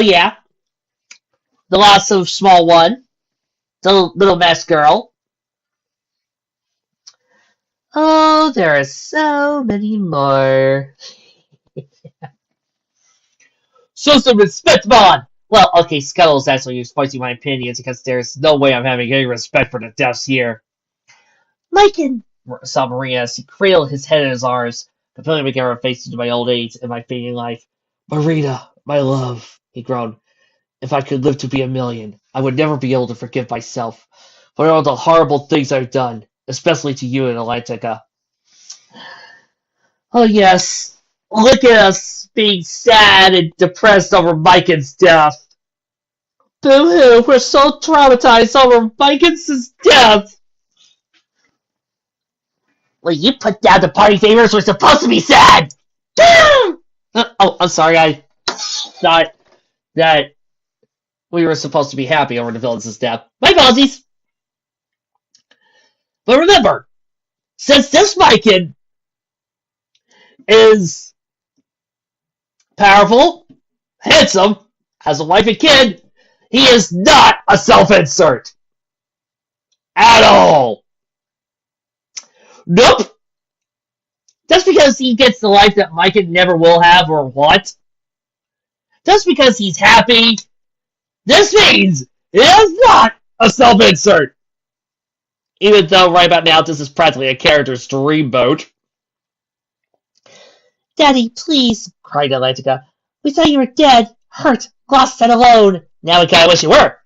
yeah, The Lost of Small One, The Little Mess Girl. Oh, there are so many more. Show some respect, Vaughn! Well, okay, Scuttle's actually voicing my opinions because there's no way I'm having any respect for the deaths here. Mike and saw Maria as he cradled his head in his arms. compelling me to give her face into my old age and my fading life. Marina, my love, he groaned. If I could live to be 1,000,000, I would never be able to forgive myself for all the horrible things I've done, especially to you and Atlantica. Oh yes, look at us being sad and depressed over Mycon's death. Boo-hoo, we're so traumatized over Mycon's death. Well, you put down the party favors. We're supposed to be sad. Oh, I'm sorry. I thought that we were supposed to be happy over the villain's death. My apologies. But remember, since this Mycon is powerful, handsome, has a wife and kid, he is not a self-insert. At all. Nope. Just because he gets the life that Mycon never will have or want, just because he's happy, this means he is not a self-insert. Even though right about now this is practically a character's dreamboat. Daddy, please, cried Atlantica. We thought you were dead, hurt, lost, and alone. Now we kinda wish you were.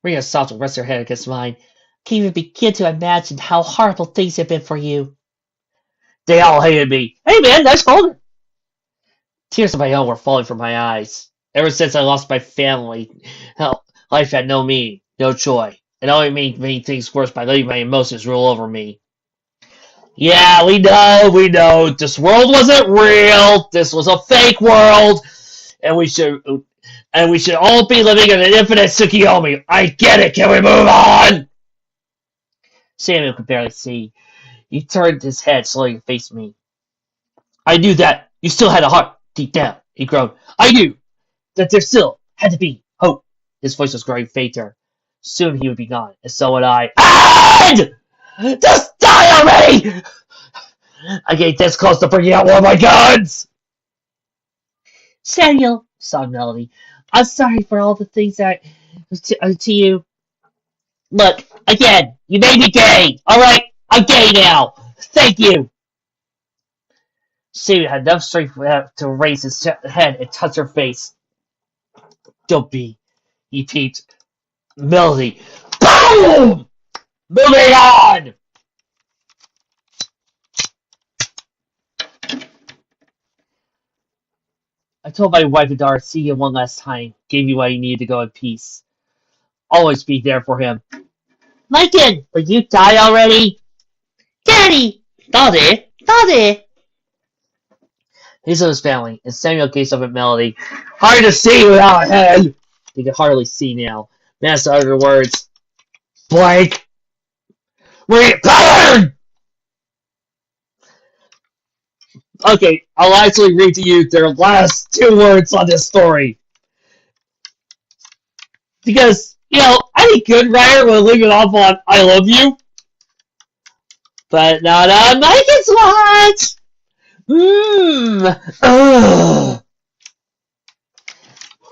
Rhea softly rested her head against mine. Can't even begin to imagine how horrible things have been for you. They all hated me. Hey man, nice folder. Tears of my own were falling from my eyes. Ever since I lost my family, life had no meaning, no joy. It only made things worse by letting my emotions rule over me. Yeah, we know. This world wasn't real. This was a fake world, and we should all be living in an infinite Tsukiyomi. I get it. Can we move on? Samuel could barely see. He turned his head slowly to face me. I knew that you still had a heart deep down, he groaned. I knew that there still had to be hope. His voice was growing fainter. Soon he would be gone, and so would I. And just die already! I get this close to bringing out one of my guns! Samuel, sobbed Melody, I'm sorry for all the things that to you. Look, again, you made me gay, alright? I'm gay now! Thank you! Samuel had enough strength to raise his head and touch her face. Don't be, he peeped. Melody. Boom! Moving on! I told my wife and daughter, see you one last time. Gave you what he needed to go in peace. Always be there for him. Mycon, will you die already? Daddy! Daddy! He's with his family, and Samuel gazed up at Melody. Hard to see without a head! He could hardly see now. Master uttered the words. Blank! Return! Okay, I'll actually read to you their last 2 words on this story. Because, any good writer will leave it off on I love you. But not on Mycon's watch! Ugh.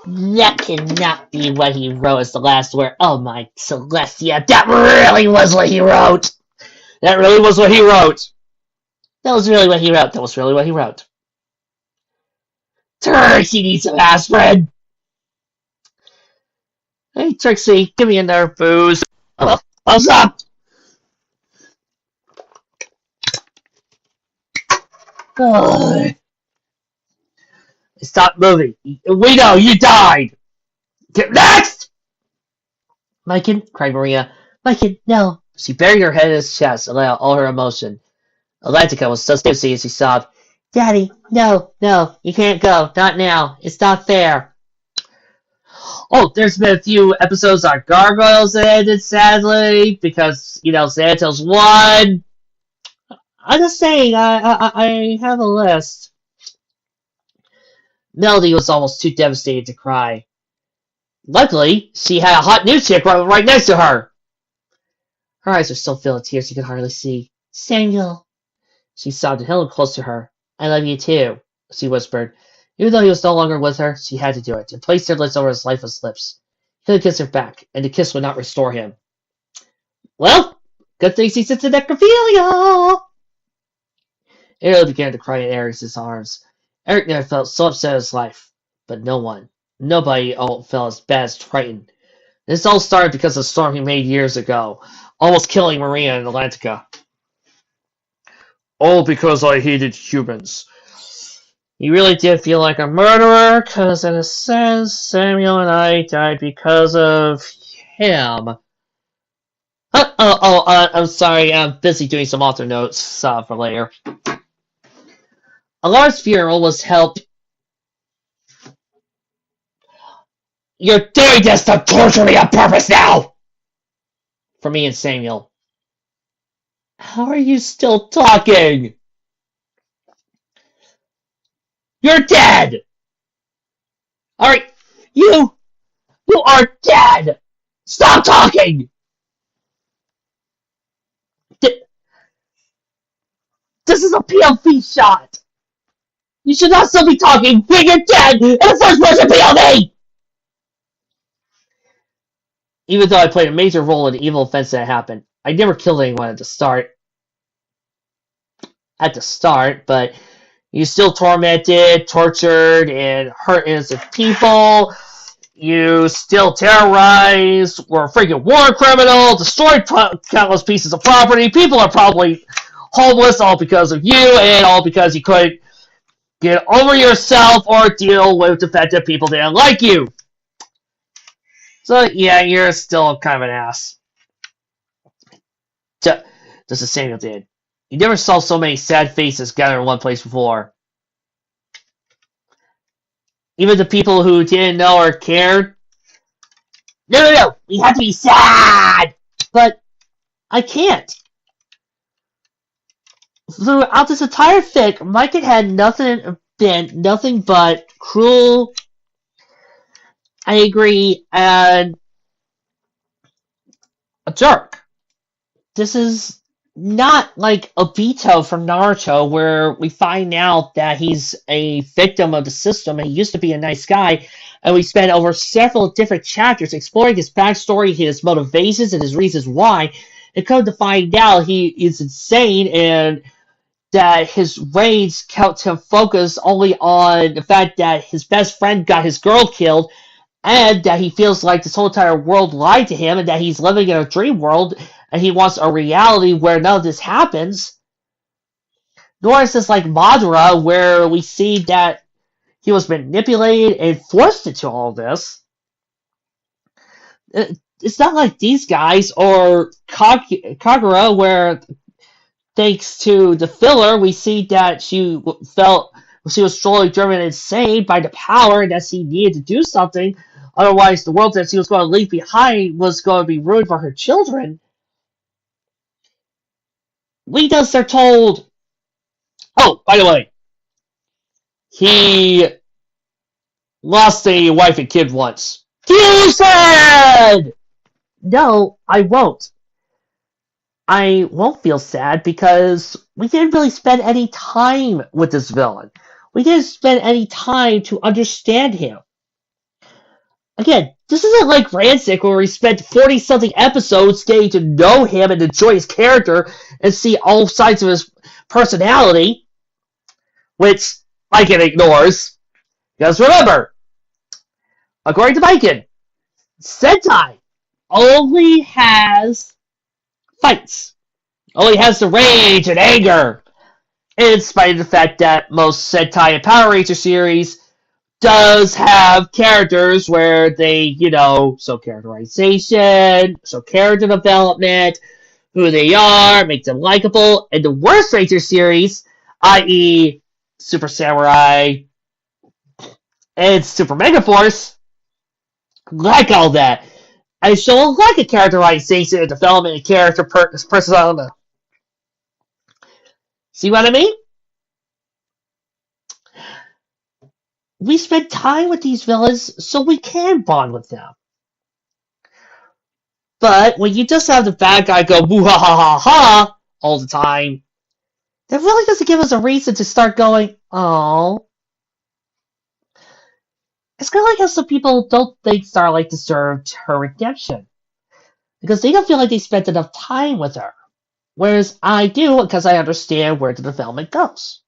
That cannot be what he wrote as the last word. Oh my Celestia, that really was what he wrote! That really was what he wrote. That was really what he wrote. Trixie needs some aspirin! Hey Trixie, give me another booze. Oh, what's up? Ugh. Stop moving. We know you died. Get next! Mycon, cried Maria. Mycon, no. She buried her head in his chest and let out all her emotion. Atlantica was so tipsy as she sobbed. Daddy, no, you can't go. Not now. It's not fair. Oh, there's been a few episodes on Gargoyles that ended sadly because, Xanatos won. I'm just saying, I have a list. Melody was almost too devastated to cry. Luckily, she had a hot new chick right next to her. Her eyes were still filled with tears she could hardly see. Samuel. She sobbed and held him close to her. I love you too, she whispered. Even though he was no longer with her, she had to do it, and placed her lips over his lifeless lips. He couldn't kiss her back, and the kiss would not restore him. Well, good thing she sits in necrophilia! Ariel began to cry in Eric's arms. Eric never felt so upset in his life, but nobody felt as bad as Triton. This all started because of the storm he made years ago, almost killing Maria and Atlantica. All because I hated humans. He really did feel like a murderer, because in a sense, Samuel and I died because of him. I'm sorry, I'm busy doing some author notes for later. Alar's funeral was held. You're doing this to torture me on purpose now! For me and Samuel. How are you still talking? You're dead! Alright, you are dead! Stop talking! This is a POV shot! You should not still be talking when you're dead in the first person POV! Even though I played a major role in the evil events that happened, I never killed anyone at the start. But you still tormented, tortured, and hurt innocent people. You still terrorized, were a freaking war criminal, destroyed countless pieces of property. People are probably homeless all because of you, and all because you couldn't get over yourself or deal with the fact that people didn't like you. So, yeah, you're still kind of an ass. Just as Samuel did. You never saw so many sad faces gathered in one place before. Even the people who didn't know or cared. No, we have to be sad! But I can't. Throughout this entire fic, Mike had been nothing but cruel, angry, and a jerk. This is not like Obito from Naruto, where we find out that he's a victim of the system and he used to be a nice guy, and we spend over several different chapters exploring his backstory, his motivations, and his reasons why, and come to find out he is insane and that his raids helped him focus only on the fact that his best friend got his girl killed, and that he feels like this whole entire world lied to him, and that he's living in a dream world, and he wants a reality where none of this happens. Nor is this like Madara, where we see that he was manipulated and forced into all this. It's not like these guys, or Kagura, where thanks to the filler, we see that she felt she was slowly driven insane by the power and that she needed to do something. Otherwise, the world that she was going to leave behind was going to be ruined for her children. We just are told. Oh, by the way, he lost a wife and kid once. You said! No, I won't. I won't feel sad because we didn't really spend any time with this villain. We didn't spend any time to understand him. Again, this isn't like Rancic where we spent 40-something episodes getting to know him and enjoy his character and see all sides of his personality, which Mikan ignores. Because remember, according to Mikan, Sentai only has fights. Only has the rage and anger. In spite of the fact that most Sentai and Power Ranger series does have characters where they, show characterization, show character development, who they are, make them likable. And the worst Ranger series, i.e. Super Samurai and Super Mega Force, like all that. I show a lack of characterization and development and character persona. See what I mean? We spend time with these villains so we can bond with them. But when you just have the bad guy go boo ha ha ha ha all the time, that really doesn't give us a reason to start going, oh. It's kind of like how some people don't think Starlight deserved her redemption. Because they don't feel like they spent enough time with her. Whereas I do because I understand where the development goes.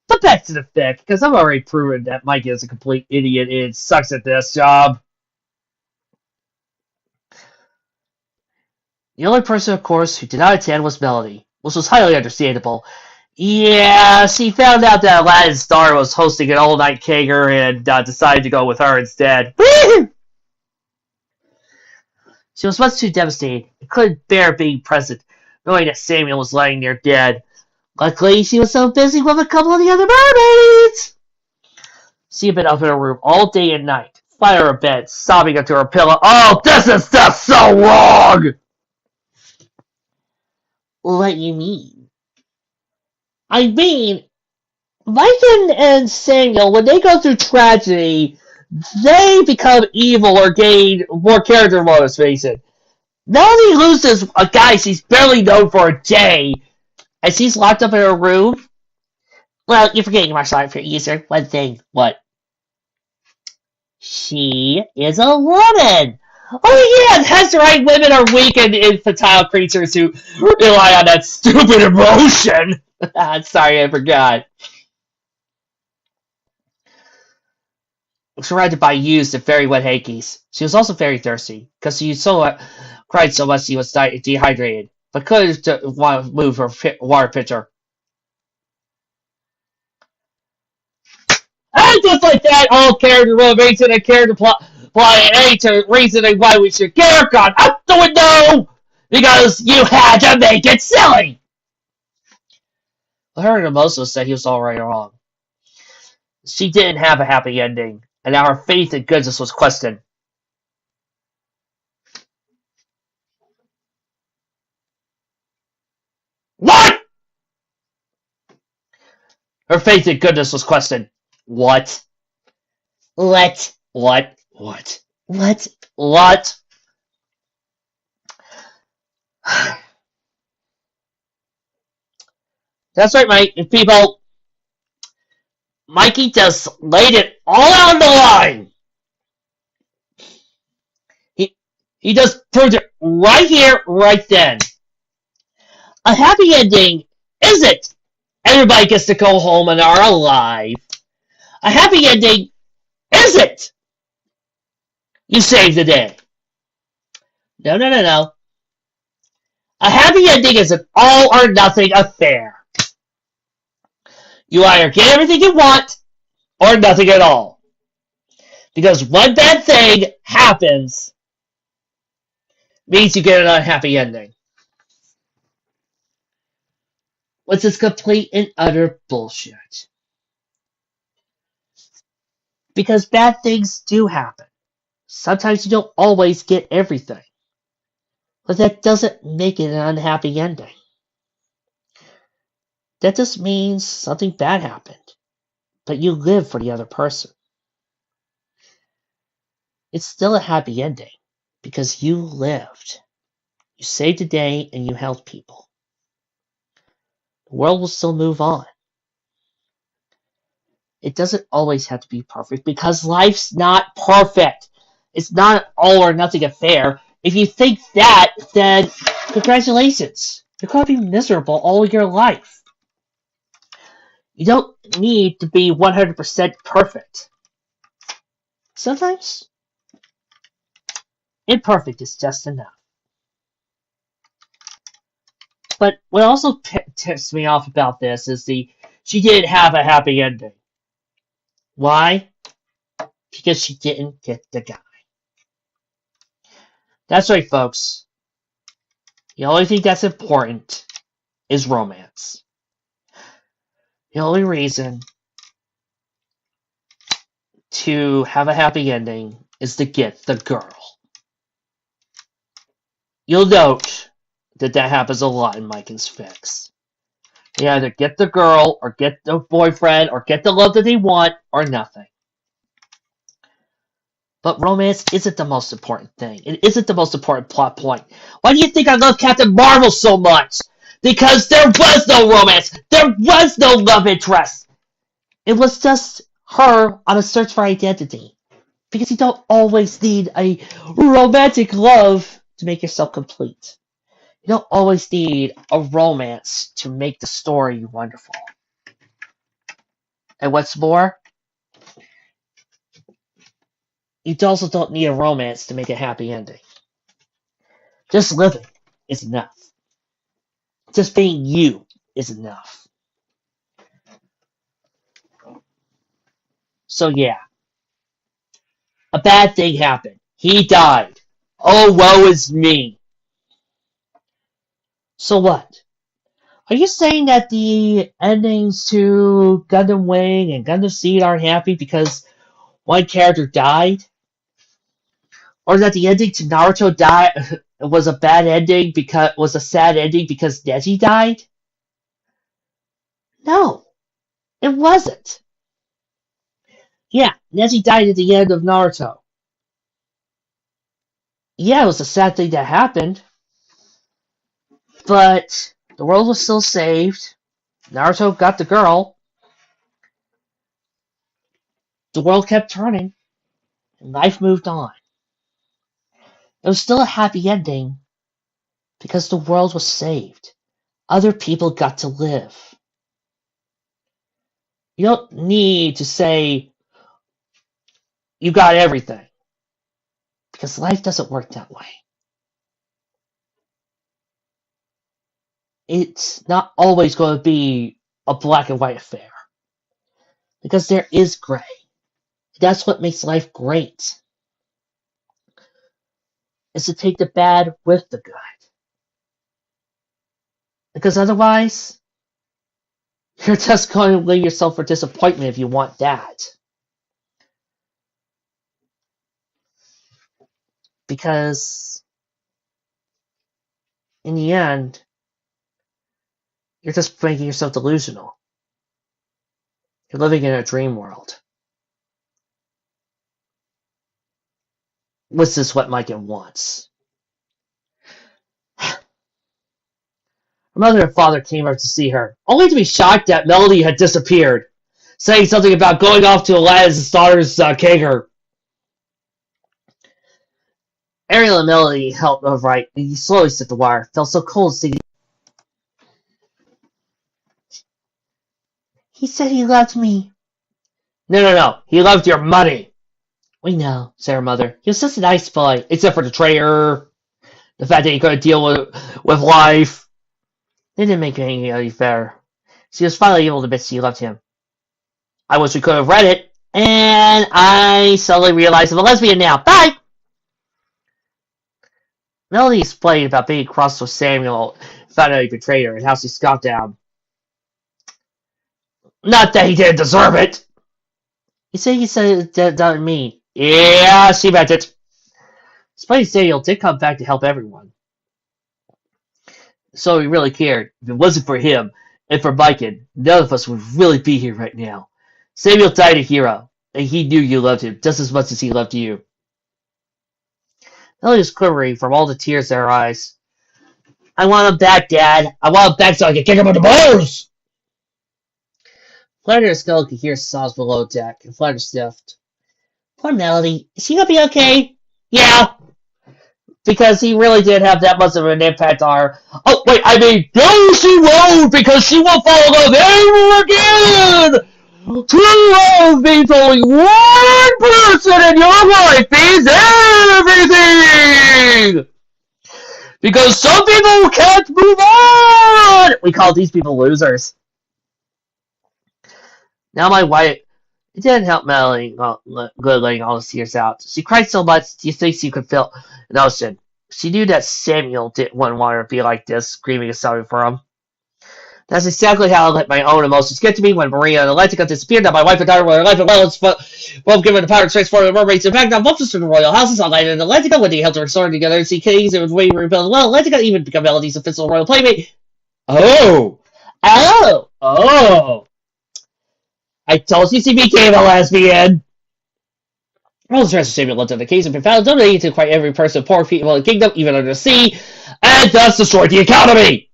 But back to the fic, because I've already proven that Mike is a complete idiot and sucks at this job. The only person, of course, who did not attend was Melody, which was highly understandable. Yeah, she found out that Aladdin Star was hosting an all-night kegger and decided to go with her instead. She was much too devastated and couldn't bear being present, knowing that Samuel was lying near dead. Luckily, she was so busy with a couple of the other mermaids. She had been up in her room all day and night, flying her bed, sobbing into her pillow. Oh, this is just so wrong! What you mean? I mean, Mike and Samuel, when they go through tragedy, they become evil or gain more character motivation. Melanie loses a guy she's barely known for a day, and she's locked up in her room. Well, you're forgetting my slide for user. One thing. What? She is a woman! Oh yeah, that's right, women are weak and infantile creatures who rely on that stupid emotion! Sorry, I forgot. Surrounded by used and very wet hankies. She was also very thirsty, because she cried so much she was dehydrated, but couldn't move her water pitcher. And just like that, all character motivation and character plot ain't a reasoning why we should care. God, out the window! Because you had to make it silly! But her and Hermoso said he was all right or wrong. She didn't have a happy ending, and now her faith in goodness was questioned. What? Her faith in goodness was questioned. What? What? That's right, Mike. And people, Mikey just laid it all out on the line. He just proved it right here, right then. A happy ending isn't everybody gets to go home and are alive. A happy ending isn't you save the day. No. A happy ending is an all or nothing affair. You either get everything you want or nothing at all. Because one bad thing happens means you get an unhappy ending. Which is complete and utter bullshit. Because bad things do happen. Sometimes you don't always get everything. But that doesn't make it an unhappy ending. That just means something bad happened. But you live for the other person. It's still a happy ending. Because you lived. You saved the day and you helped people. The world will still move on. It doesn't always have to be perfect because life's not perfect. It's not an all or nothing affair. If you think that, then congratulations. You're going to be miserable all your life. You don't need to be 100% perfect. Sometimes, imperfect is just enough. But what also tips me off about this is she didn't have a happy ending. Why? Because she didn't get the guy. That's right, folks. The only thing that's important is romance. The only reason to have a happy ending is to get the girl. You'll note that happens a lot in Mike and Sphinx. They either get the girl, or get the boyfriend, or get the love that they want, or nothing. But romance isn't the most important thing. It isn't the most important plot point. Why do you think I love Captain Marvel so much? Because there was no romance. There was no love interest. It was just her on a search for identity. Because you don't always need a romantic love to make yourself complete. You don't always need a romance to make the story wonderful. And what's more, you also don't need a romance to make a happy ending. Just living is enough. Just being you is enough. So yeah, a bad thing happened. He died. Oh, woe is me. So what? Are you saying that the endings to Gundam Wing and Gundam Seed aren't happy because one character died? Or that the ending to Naruto was a bad ending because was a sad ending because Neji died? No, it wasn't. Yeah, Neji died at the end of Naruto. Yeah, it was a sad thing that happened, but the world was still saved. Naruto got the girl. The world kept turning, and life moved on. It was still a happy ending because the world was saved. Other people got to live. You don't need to say you got everything because life doesn't work that way. It's not always going to be a black and white affair because there is gray. That's what makes life great. Is to take the bad with the good. Because otherwise, you're just going to leave yourself for disappointment if you want that. Because in the end, you're just making yourself delusional. You're living in a dream world. Which is what Micah wants. Her mother and father came out to see her, only to be shocked that Melody had disappeared, saying something about going off to Aladdin's daughter's Kager. Ariel and Melody helped right, and he slowly set the wire. Felt so cold singing. He said he loved me. No. He loved your money. We know, said her mother. He was such a nice boy, except for the traitor. The fact that he couldn't deal with life. It didn't make any fair. She was finally able to admit she loved him. I wish we could have read it, and I suddenly realized I'm a lesbian now. Bye! Melody explained about being crossed with Samuel, found out he betrayed her, and how she scoffed down. Not that he didn't deserve it! He said it doesn't mean. Yeah, she meant it. Spidey Samuel did come back to help everyone. So he really cared. If it wasn't for him, and for Micah, none of us would really be here right now. Samuel died a hero, and he knew you loved him just as much as he loved you. Melody was quivering from all the tears in her eyes. I want him back, Dad. I want him back so I can kick him in the balls! Flutter and Skull could hear sobs below deck, and Flutter sniffed. Poor Melody. Is she gonna be okay? Yeah. Because he really did have that much of an impact on her. Oh, wait, I mean, no, she won't, because she won't fall in love ever again! True love means only one person in your life means everything! Because some people can't move on! We call these people losers. Now my wife... It didn't help Melody good letting all the tears out. She cried so much, you think she could feel an ocean. She knew that Samuel didn't want her to be like this, screaming and sobbing for him. That's exactly how I let my own emotions get to me when Maria and Atlantica disappeared. Now my wife and daughter were alive and well, both given the power to transform the mermaids. In fact, now both to the royal houses on land and Atlantica when they helped her restore together and see kings and way rebuild. Well, Atlantica even become Melody's official royal playmate. Oh! I told you she became a lesbian! All the rest of Samuel lived in the case and been found dominating to quite every person, poor people in the kingdom, even under the sea, and thus destroyed the economy!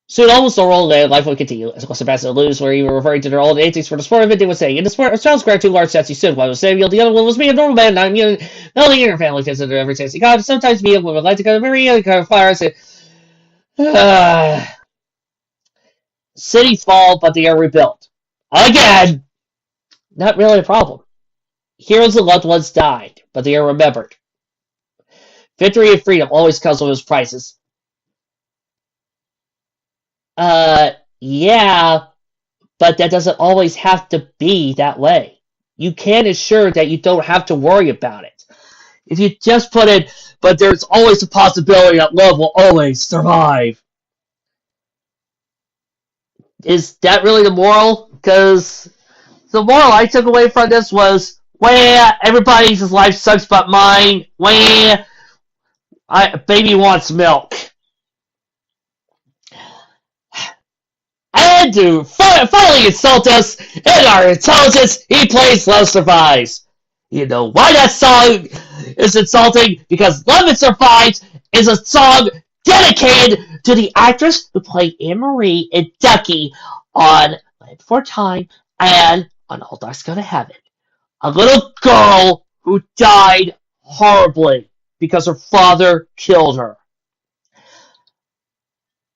Soon, almost the role of life would continue. As Sebastian and Luz were even referring to their old antics for the sport of it, they would say, in the sport of child's square, two large sets you stood. One was Samuel, the other one was me, a normal man, not immune No, the Inner family visited every chance he got. Sometimes people would like to go to Maria, go to flowers. Uh, cities fall, but they are rebuilt. Again, not really a problem. Heroes and loved ones died, but they are remembered. Victory and freedom always comes with its prices. Yeah, but that doesn't always have to be that way. You can ensure that you don't have to worry about it. If you just put in, but there's always a possibility that love will always survive. Is that really the moral? Because the moral I took away from this was, well, everybody's life sucks but mine. Well, baby wants milk. And to finally insult us in our intelligence, he plays Love Survives. You know why that song is insulting? Because Love and Survives is a song dedicated to the actress who played Anne-Marie and Ducky on Land Before Time and on All Dogs Go to Heaven. A little girl who died horribly because her father killed her.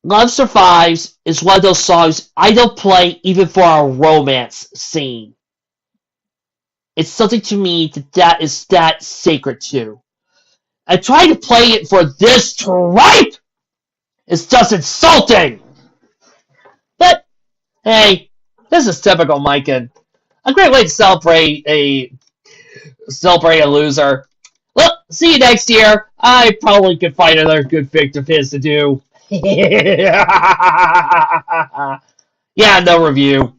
Love Survives is one of those songs I don't play even for a romance scene. It's something to me that is that sacred to. I try to play it for this tripe! It's just insulting! But, hey, this is typical Mikan. A great way to celebrate a loser. Well, see you next year. I probably could find another good fic of his to do. Yeah, no review.